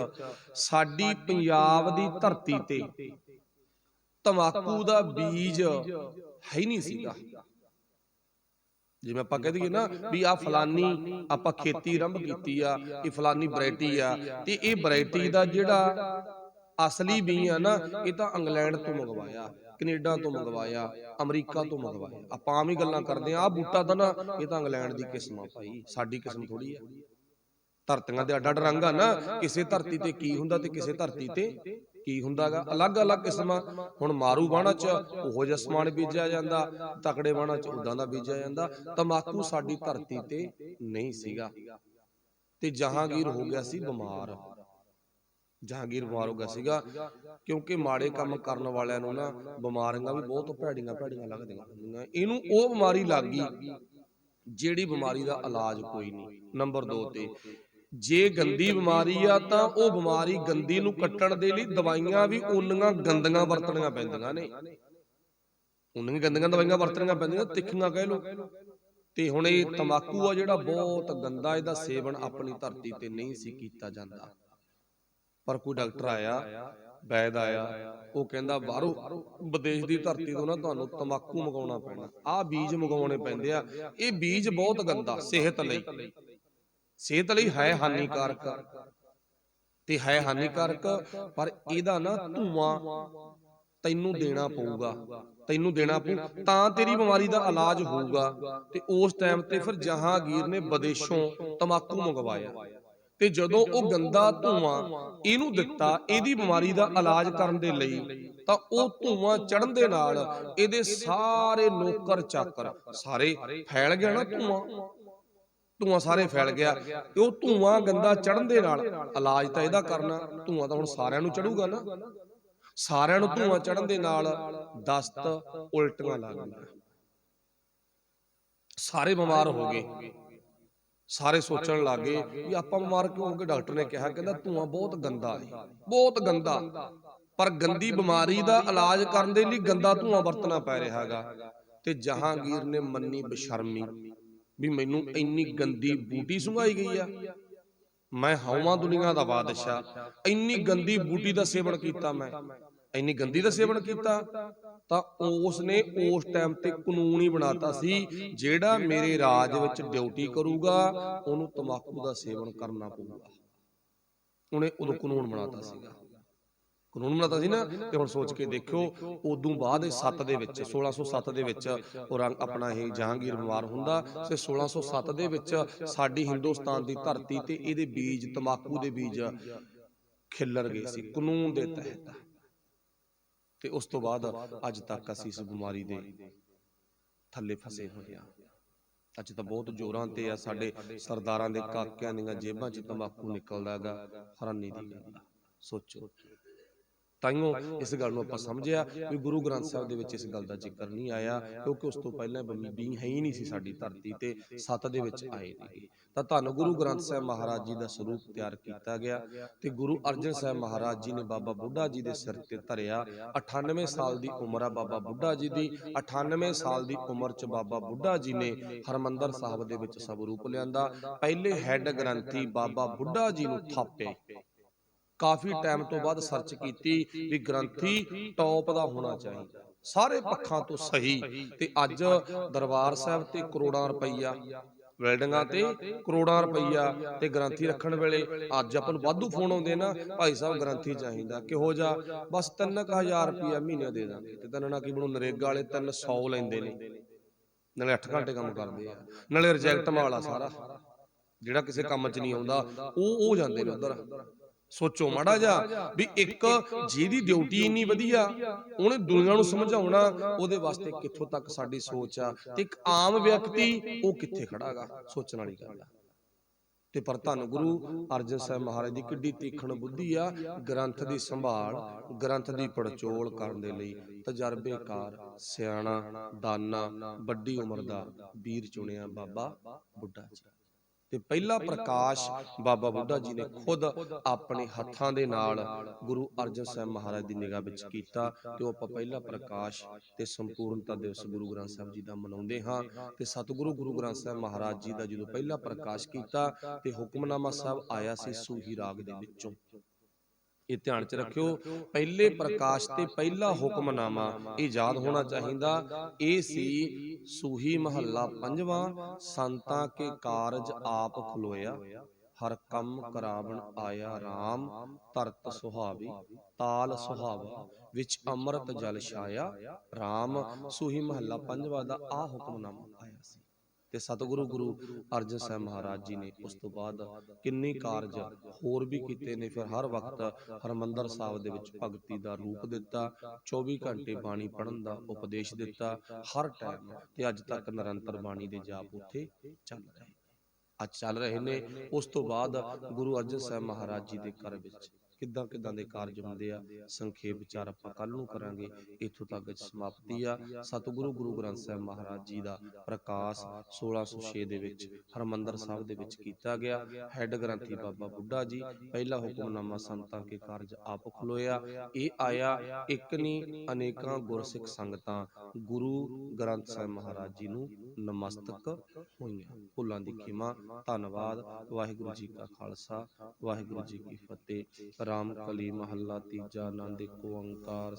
ਸਾਡੀ ਪੰਜਾਬ ਦੀ ਧਰਤੀ ਤੇ ਤੰਬਾਕੂ ਦਾ ਬੀਜ ਹੈ ਹੀ ਨਹੀਂ ਸੀਗਾ। ਜਿਵੇਂ ਆਪਾਂ ਕਹਿ ਦਈਏ ਨਾ ਵੀ ਆ ਫਲਾਨੀ ਆਪਾਂ ਖੇਤੀ ਆਰੰਭ ਕੀਤੀ ਆ, ਇਹ ਫਲਾਨੀ ਵੈਰਾਈਟੀ ਆ, ਤੇ ਇਹ ਵੈਰਾਈਟੀ ਦਾ ਜਿਹੜਾ ਅਸਲੀ ਬੀਜ ਆ ਨਾ, ਇਹ ਤਾਂ ਇੰਗਲੈਂਡ ਤੋਂ ਮੰਗਵਾਇਆ, ਕੈਨੇਡਾ ਤੋਂ ਮੰਗਵਾਇਆ, ਅਮਰੀਕਾ ਤੋਂ ਮੰਗਵਾਇਆ। ਆਪਾਂ ਆਮ ਹੀ ਗੱਲਾਂ ਕਰਦੇ ਆ, ਆਹ ਬੂਟਾ ਤਾਂ ਨਾ ਇਹ ਤਾਂ ਇੰਗਲੈਂਡ ਦੀ ਕਿਸਮ ਆ ਭਾਈ, ਸਾਡੀ ਕਿਸਮ ਥੋੜੀ ਆ। ਧਰਤੀਆਂ ਦੇ ਅੱਡ ਅੱਡ ਰੰਗ ਆ ਨਾ, ਕਿਸੇ ਧਰਤੀ ਤੇ ਕੀ ਹੁੰਦਾ ਤੇ ਕਿਸੇ ਧਰਤੀ ਤੇ ਕੀ ਹੁੰਦਾਗਾ, ਅਲੱਗ-ਅਲੱਗ ਕਿਸਮਾਂ। ਹੁਣ ਮਾਰੂ ਬਾਣਾ 'ਚ ਉਹੋ ਜਿਹਾ ਸਮਾਨ ਬੀਜਿਆ ਜਾਂਦਾ, ਤਕੜੇ ਬਾਣਾ 'ਚ ਉਦਾਂ ਦਾ ਬੀਜਿਆ ਜਾਂਦਾ। ਤੰਬਾਕੂ ਸਾਡੀ ਧਰਤੀ ਤੇ ਨਹੀਂ ਸੀਗਾ, ਤੇ ਜਹਾਂਗੀਰ ਹੋ ਗਿਆ ਸੀ ਬਿਮਾਰ। ਜਹਾਂਗੀਰ ਬਿਮਾਰ ਹੋ ਗਿਆ ਸੀਗਾ, ਕਿਉਂਕਿ ਮਾੜੇ ਕੰਮ ਕਰਨ ਵਾਲਿਆਂ ਨੂੰ ਨਾ ਬਿਮਾਰੀਆਂ ਵੀ ਬਹੁਤ ਭੈੜੀਆਂ ਭੈੜੀਆਂ ਲੱਗਦੀਆਂ ਹੁੰਦੀਆਂ। ਇਹਨੂੰ ਉਹ ਬਿਮਾਰੀ ਲੱਗ ਗਈ ਜਿਹੜੀ ਬਿਮਾਰੀ ਦਾ ਇਲਾਜ ਕੋਈ ਨਹੀਂ। ਨੰਬਰ 2 ਤੇ, ਜੇ ਗੰਦੀ ਬਿਮਾਰੀ ਆ ਤਾਂ ਉਹ ਬਿਮਾਰੀ ਗੰਦੀ ਨੂੰ ਕੱਟਣ ਦੇ ਲਈ ਦਵਾਈਆਂ ਵੀ ਉਨੀਆਂ ਗੰਦੀਆਂ ਵਰਤਣੀਆਂ ਪੈਂਦੀਆਂ ਨੇ, ਉਨੀਆਂ ਗੰਦੀਆਂ ਦਵਾਈਆਂ ਵਰਤਣੀਆਂ ਪੈਂਦੀਆਂ, ਤਿੱਖੀਆਂ ਕਹਿ ਲਓ। ਤੇ ਹੁਣ ਇਹ ਤੰਬਾਕੂ ਆ ਜਿਹੜਾ ਬਹੁਤ ਗੰਦਾ, ਇਹਦਾ ਸੇਵਨ ਆਪਣੀ ਧਰਤੀ ਤੇ ਨਹੀਂ ਸੀ ਕੀਤਾ ਜਾਂਦਾ। ਪਰ ਕੋਈ ਡਾਕਟਰ ਆਇਆ, ਵੈਦ ਆਇਆ, ਉਹ ਕਹਿੰਦਾ ਬਾਹਰੋਂ ਵਿਦੇਸ਼ ਦੀ ਧਰਤੀ ਤੋਂ ਨਾ ਤੁਹਾਨੂੰ ਤੰਬਾਕੂ ਮੰਗਾਉਣਾ ਪੈਣਾ, ਆਹ ਬੀਜ ਮੰਗਾਉਣੇ ਪੈਂਦੇ ਆ। ਇਹ ਬੀਜ ਬਹੁਤ ਗੰਦਾ ਸਿਹਤ ਲਈ, ਸਿਹਤ ਲਈ ਹੈ ਹਾਨੀਕਾਰਕ, ਤੇ ਹੈ ਹਾਨੀਕਾਰਕ, ਪਰ ਇਹਦਾ ਨਾ ਧੂਆਂ ਤੈਨੂੰ ਦੇਣਾ ਪਊਗਾ, ਤੈਨੂੰ ਦੇਣਾ ਪਊ ਤਾਂ ਤੇਰੀ ਬਿਮਾਰੀ ਦਾ ਇਲਾਜ ਹੋਊਗਾ। ਤੇ ਉਸ ਟਾਈਮ ਤੇ ਫਿਰ ਜਹਾਂਗੀਰ ਨੇ ਵਿਦੇਸ਼ੋਂ ਤੰਬਾਕੂ ਮੰਗਵਾਇਆ, ਤੇ ਜਦੋਂ ਉਹ ਗੰਦਾ ਧੂਆਂ ਇਹਨੂੰ ਦਿੱਤਾ ਇਹਦੀ ਬਿਮਾਰੀ ਦਾ ਇਲਾਜ ਕਰਨ ਦੇ ਲਈ, ਤਾਂ ਉਹ ਧੂਆਂ ਚੜ੍ਹਨ ਦੇ ਨਾਲ ਇਹਦੇ ਸਾਰੇ ਨੌਕਰ ਚਾਕਰ ਸਾਰੇ ਫੈਲ ਗਿਆ ਨਾ, ਧੂਆਂ ਸਾਰੇ ਫੈਲ ਗਿਆ। ਤੇ ਉਹ ਧੂਆਂ ਗੰਦਾ ਚੜ੍ਹਨ ਦੇ ਨਾਲ ਇਲਾਜ ਤਾਂ ਇਹਦਾ ਕਰਨਾ, ਧੂਆਂ ਤਾਂ ਹੁਣ ਸਾਰਿਆਂ ਨੂੰ ਚੜੂਗਾ ਨਾ, ਸਾਰਿਆਂ ਨੂੰ ਧੂਆਂ ਚੜ੍ਹਨ ਦੇ ਨਾਲ ਦਸਤ, ਉਲਟੀਆਂ ਲੱਗ ਗਈਆਂ, ਸਾਰੇ ਬਿਮਾਰ ਹੋ ਗਏ। ਸਾਰੇ ਸੋਚਣ ਲੱਗ ਗਏ ਵੀ ਆਪਾਂ ਬਿਮਾਰ ਕਿਉਂ ਹੋ ਗਏ। ਡਾਕਟਰ ਨੇ ਕਿਹਾ, ਕਹਿੰਦਾ ਧੂਆਂ ਬਹੁਤ ਗੰਦਾ ਹੈ, ਬਹੁਤ ਗੰਦਾ, ਪਰ ਗੰਦੀ ਬਿਮਾਰੀ ਦਾ ਇਲਾਜ ਕਰਨ ਦੇ ਲਈ ਗੰਦਾ ਧੂਆਂ ਵਰਤਣਾ ਪੈ ਰਿਹਾ ਹੈਗਾ। ਤੇ ਜਹਾਂਗੀਰ ਨੇ ਮੰਨੀ ਬੇਸ਼ਰਮੀ ਵੀ ਮੈਨੂੰ ਇੰਨੀ ਗੰਦੀ ਬੂਟੀ ਸੁੰਘਾਈ ਗਈ ਆ, ਮੈਂ ਹਉਮਾ ਦੁਨੀਆ ਦਾ ਬਾਦਸ਼ਾਹ, ਇੰਨੀ ਗੰਦੀ ਬੂਟੀ ਦਾ ਸੇਵਨ ਕੀਤਾ, ਮੈਂ ਇੰਨੀ ਗੰਦੀ ਦਾ ਸੇਵਨ ਕੀਤਾ। ਤਾਂ ਉਸ ਨੇ ਉਸ ਟਾਈਮ ਤੇ ਕਾਨੂੰਨ ਹੀ ਬਣਾਤਾ ਸੀ, ਜਿਹੜਾ ਮੇਰੇ ਰਾਜ ਵਿੱਚ ਡਿਊਟੀ ਕਰੂਗਾ ਉਹਨੂੰ ਤੰਬਾਕੂ ਦਾ ਸੇਵਨ ਕਰਨਾ ਪਊਗਾ। ਉਹਨੇ ਉਦੋਂ ਕਾਨੂੰਨ ਬਣਾਤਾ ਸੀਗਾ, ਕਾਨੂੰਨ ਬਣਾਤਾ ਸੀ ਨਾ। ਤੇ ਹੁਣ ਸੋਚ ਕੇ ਦੇਖਿਓ, ਉਦੋਂ ਬਾਅਦ 7 ਦੇ ਵਿੱਚ 1607 ਦੇ ਵਿੱਚ ਆਪਣਾ ਇਹ ਜਹਾਂਗੀਰ ਬਿਮਾਰ ਹੁੰਦਾ, ਤੇ 1607 ਦੇ ਵਿੱਚ ਸਾਡੀ ਹਿੰਦੁਸਤਾਨ ਦੀ ਧਰਤੀ ਤੇ ਇਹਦੇ ਬੀਜ, ਤੰਬਾਕੂ ਦੇ ਬੀਜ ਖਿੱਲਰ ਗਏ ਸੀ ਕਾਨੂੰਨ ਦੇ ਤਹਿਤ। ਤੇ ਉਸ ਤੋਂ ਬਾਅਦ ਅੱਜ ਤੱਕ ਅਸੀਂ ਇਸ ਬਿਮਾਰੀ ਦੇ ਥੱਲੇ ਫਸੇ ਹੋਏ ਆ। ਅੱਜ ਤਾਂ ਬਹੁਤ ਜ਼ੋਰਾਂ ਤੇ ਆ, ਸਾਡੇ ਸਰਦਾਰਾਂ ਦੇ ਕਾਕਿਆਂ ਦੀਆਂ ਜੇਬਾਂ 'ਚ ਤੰਬਾਕੂ ਨਿਕਲਦਾ ਹੈਗਾ, ਹੈਰਾਨੀ ਦੀ ਗੱਲ ਆ। ਸੋਚੋ, ਤਾਈਓ ਇਸ ਗੱਲ ਨੂੰ ਆਪਾਂ ਸਮਝਿਆ ਵੀ ਗੁਰੂ ਗ੍ਰੰਥ ਸਾਹਿਬ ਦੇ ਵਿੱਚ ਇਸ ਗੱਲ ਦਾ ਜ਼ਿਕਰ ਨਹੀਂ ਆਇਆ, ਕਿਉਂਕਿ ਉਸ ਤੋਂ ਪਹਿਲਾਂ ਬੀਜ ਹੈ ਹੀ ਨਹੀਂ ਸੀ ਸਾਡੀ ਧਰਤੀ ਤੇ, 7 ਦੇ ਵਿੱਚ ਆਏ ਨੇ। ਤਾਂ ਧੰਨ ਗੁਰੂ ਗ੍ਰੰਥ ਸਾਹਿਬ ਮਹਾਰਾਜ ਜੀ ਦਾ ਸਰੂਪ ਤਿਆਰ ਕੀਤਾ ਗਿਆ, ਤੇ ਗੁਰੂ ਅਰਜਨ ਸਾਹਿਬ ਮਹਾਰਾਜ ਜੀ ਨੇ ਬਾਬਾ ਬੁੱਢਾ ਜੀ ਦੇ ਸਿਰ ਤੇ ਧਰਿਆ। 98 ਸਾਲ ਦੀ ਉਮਰ ਆ ਬਾਬਾ ਬੁੱਢਾ ਜੀ ਦੀ, 98 ਸਾਲ ਦੀ ਉਮਰ 'ਚ ਬਾਬਾ ਬੁੱਢਾ ਜੀ ਨੇ ਹਰਿਮੰਦਰ ਸਾਹਿਬ ਦੇ ਵਿੱਚ ਸਵਰੂਪ ਲਿਆਂਦਾ। ਪਹਿਲੇ ਹੈੱਡ ਗ੍ਰੰਥੀ ਬਾਬਾ ਬੁੱਢਾ ਜੀ ਨੂੰ ਥਾਪੇ। ਕਾਫੀ ਟਾਈਮ ਤੋਂ ਬਾਅਦ ਸਰਚ ਕੀਤੀ ਵੀ ਗ੍ਰੰਥੀ ਟੌਪ ਦਾ ਹੋਣਾ ਚਾਹੀਦਾ, ਸਾਰੇ ਪੱਖਾਂ ਤੋਂ ਸਹੀ। ਤੇ ਅੱਜ ਦਰਬਾਰ ਸਾਹਿਬ ਤੇ ਕਰੋੜਾਂ ਰੁਪਈਆ, ਬਿਲਡਿੰਗਾਂ ਤੇ ਕਰੋੜਾਂ ਰੁਪਈਆ, ਤੇ ਗ੍ਰੰਥੀ ਰੱਖਣ ਵੇਲੇ ਅੱਜ ਆਪਾਂ ਨੂੰ ਵਾਧੂ ਫੋਨ ਆਉਂਦੇ ਨਾ, ਭਾਈ ਸਾਹਿਬ ਗ੍ਰੰਥੀ ਚਾਹੀਦਾ, ਕਿਹੋ ਜਿਹਾ, ਬਸ 3000 ਰੁਪਈਆ ਮਹੀਨੇ ਦੇ ਦਾਂਗੇ। ਤੇ ਤੈਨੂੰ ਨਾ ਕੀ ਬਣੂ, ਨਰੇਗਾ ਵਾਲੇ 300 ਲੈਂਦੇ ਨੇ, ਨਾਲੇ 8 ਘੰਟੇ ਕੰਮ ਕਰਦੇ ਆ, ਨਾਲੇ ਰਿਜੈਕਟ ਮਾਲ ਆ ਸਾਰਾ, ਜਿਹੜਾ ਕਿਸੇ ਕੰਮ 'ਚ ਨਹੀਂ ਆਉਂਦਾ ਉਹ ਜਾਂਦੇ ਨੇ ਉਧਰ। ਸੋਚੋ ਮਾੜਾ ਜਿਹਾ ਵੀ ਇੱਕ ਜਿਹਦੀ ਡਿਊਟੀ ਇੰਨੀ ਵਧੀਆ, ਉਹਨੇ ਦੁਨੀਆ ਨੂੰ ਸਮਝਾਉਣਾ, ਉਹਦੇ ਵਾਸਤੇ ਕਿੱਥੋਂ ਤੱਕ ਸਾਡੀ ਸੋਚ ਆ, ਤੇ ਇੱਕ ਆਮ ਵਿਅਕਤੀ ਉਹ ਕਿੱਥੇ ਖੜਾਗਾ, ਸੋਚਣ ਵਾਲੀ ਗੱਲ ਆ। ਤੇ ਪਰ ਧੰਨ ਗੁਰੂ ਅਰਜਨ ਸਾਹਿਬ ਮਹਾਰਾਜ ਦੀ ਕਿੱਡੀ ਤੀਖਣ ਬੁੱਧੀ ਆ, ਗ੍ਰੰਥ ਦੀ ਸੰਭਾਲ, ਗ੍ਰੰਥ ਦੀ ਪੜਚੋਲ ਕਰਨ ਦੇ ਲਈ ਤਜਰਬੇਕਾਰ, ਸਿਆਣਾ, ਦਾਨਾ, ਵੱਡੀ ਉਮਰ ਦਾ ਵੀਰ ਚੁਣਿਆ ਬਾਬਾ ਬੁੱਢਾ ਜੀ। ਤੇ ਪਹਿਲਾ ਪ੍ਰਕਾਸ਼ ਬਾਬਾ ਬੁੱਢਾ ਜੀ ਨੇ ਖੁਦ ਆਪਣੇ ਹੱਥਾਂ ਦੇ ਨਾਲ ਗੁਰੂ ਅਰਜਨ ਸਾਹਿਬ ਮਹਾਰਾਜ ਦੀ ਨਿਗਾਹ ਵਿੱਚ ਕੀਤਾ, ਤੇ ਉਹ ਆਪਾਂ ਪਹਿਲਾ ਪ੍ਰਕਾਸ਼ ਤੇ ਸੰਪੂਰਨਤਾ ਦਿਵਸ ਗੁਰੂ ਗ੍ਰੰਥ ਸਾਹਿਬ ਜੀ ਦਾ ਮਨਾਉਂਦੇ ਹਾਂ। ਤੇ ਸਤਿਗੁਰੂ ਗੁਰੂ ਗ੍ਰੰਥ ਸਾਹਿਬ ਮਹਾਰਾਜ ਜੀ ਦਾ ਜਦੋਂ ਪਹਿਲਾ ਪ੍ਰਕਾਸ਼ ਕੀਤਾ, ਤੇ ਹੁਕਮਨਾਮਾ ਸਾਹਿਬ ਆਇਆ ਸੀ ਸੂਹੀ ਰਾਗ ਦੇ ਵਿੱਚੋਂ। ਇਹ ਧਿਆਨ 'ਚ ਰੱਖਿਓ, ਪਹਿਲੇ ਪ੍ਰਕਾਸ਼ ਤੇ ਪਹਿਲਾ ਹੁਕਮਨਾਮਾ ਇਹ ਯਾਦ ਹੋਣਾ ਚਾਹੀਦਾ। ਇਹ ਸੀ ਸੂਹੀ ਮਹੱਲਾ 5ਵਾਂ, ਸੰਤਾਂ ਕੇ ਕਾਰਜ ਆਪ ਖਲੋਇਆ, ਹਰ ਕੰਮ ਕਰਾਵਣ ਆਇਆ ਰਾਮ, ਧਰਤ ਸੁਹਾਵੀ ਤਾਲ ਸੁਹਾਵਾ, ਵਿੱਚ ਅੰਮ੍ਰਿਤ ਜਲ ਛਾਇਆ ਰਾਮ। ਸੂਹੀ ਮਹੱਲਾ 5ਵਾਂ ਦਾ ਆਹ ਹੁਕਮਨਾਮਾ ਆਇਆ ਸੀ। ਤੇ ਸਤਿਗੁਰੂ ਗੁਰੂ ਅਰਜਨ ਸਾਹਿਬ ਮਹਾਰਾਜ ਜੀ ਨੇ ਉਸ ਤੋਂ ਬਾਅਦ ਕਿੰਨੇ ਕਾਰਜ ਹੋਰ ਵੀ ਕੀਤੇ ਨੇ। ਫਿਰ ਹਰ ਵਕਤ ਹਰਿਮੰਦਰ ਸਾਹਿਬ ਦੇ ਵਿੱਚ ਭਗਤੀ ਦਾ ਰੂਪ ਦਿੱਤਾ, 24 ਘੰਟੇ ਬਾਣੀ ਪੜ੍ਹਨ ਦਾ ਉਪਦੇਸ਼ ਦਿੱਤਾ ਹਰ ਟਾਈਮ, ਤੇ ਅੱਜ ਤੱਕ ਨਿਰੰਤਰ ਬਾਣੀ ਦੇ ਜਾਪ ਉੱਥੇ ਚੱਲ ਰਹੇ, ਅੱਜ ਚੱਲ ਰਹੇ ਨੇ। ਉਸ ਤੋਂ ਬਾਅਦ ਗੁਰੂ ਅਰਜਨ ਸਾਹਿਬ ਮਹਾਰਾਜ ਜੀ ਦੇ ਘਰ ਵਿੱਚ ਕਿੱਦਾਂ ਕਿੱਦਾਂ ਦੇ ਕਾਰਜ ਹੁੰਦੇ ਆ, ਸੰਖੇਪ ਵਿਚਾਰ ਆਪਾਂ ਕੱਲ ਨੂੰ ਕਰਾਂਗੇ। ਇੱਥੋਂ ਤੱਕ ਸਮਾਪਤੀ ਆ। ਸਤਿਗੁਰੂ ਗੁਰੂ ਗ੍ਰੰਥ ਸਾਹਿਬ ਮਹਾਰਾਜ ਜੀ ਦਾ ਪ੍ਰਕਾਸ਼ 1606 ਦੇ ਵਿੱਚ ਹਰਿਮੰਦਰ ਸਾਹਿਬ ਦੇ ਵਿੱਚ ਕੀਤਾ ਗਿਆ। ਹੈੱਡ ਗ੍ਰੰਥੀ ਬਾਬਾ ਬੁੱਢਾ ਜੀ, ਪਹਿਲਾ ਹੁਕਮਨਾਮਾ ਸੰਤਾਂ ਕੇ ਕਾਰਜ ਆਪ ਖਲੋਇਆ। ਇਹ ਆਇਆ ਇੱਕ ਨਹੀਂ ਅਨੇਕਾਂ ਗੁਰਸਿੱਖ ਸੰਗਤਾਂ ਗੁਰੂ ਗ੍ਰੰਥ ਸਾਹਿਬ ਮਹਾਰਾਜ ਜੀ ਨੂੰ ਨਮਸਤਕ ਹੋਈਆਂ। ਭੁੱਲਾਂ ਦੀ ਖਿਮਾ। ਧੰਨਵਾਦ। ਵਾਹਿਗੁਰੂ ਜੀ ਕਾ ਖਾਲਸਾ, ਵਾਹਿਗੁਰੂ ਜੀ ਕੀ ਫਤਿਹ। ਰਾਮ ਕਲੀ ਮਹੱਲਾ ਤੀਜਾ। ਆਨੰਦ ਏਕ ਓੰਕਾਰ।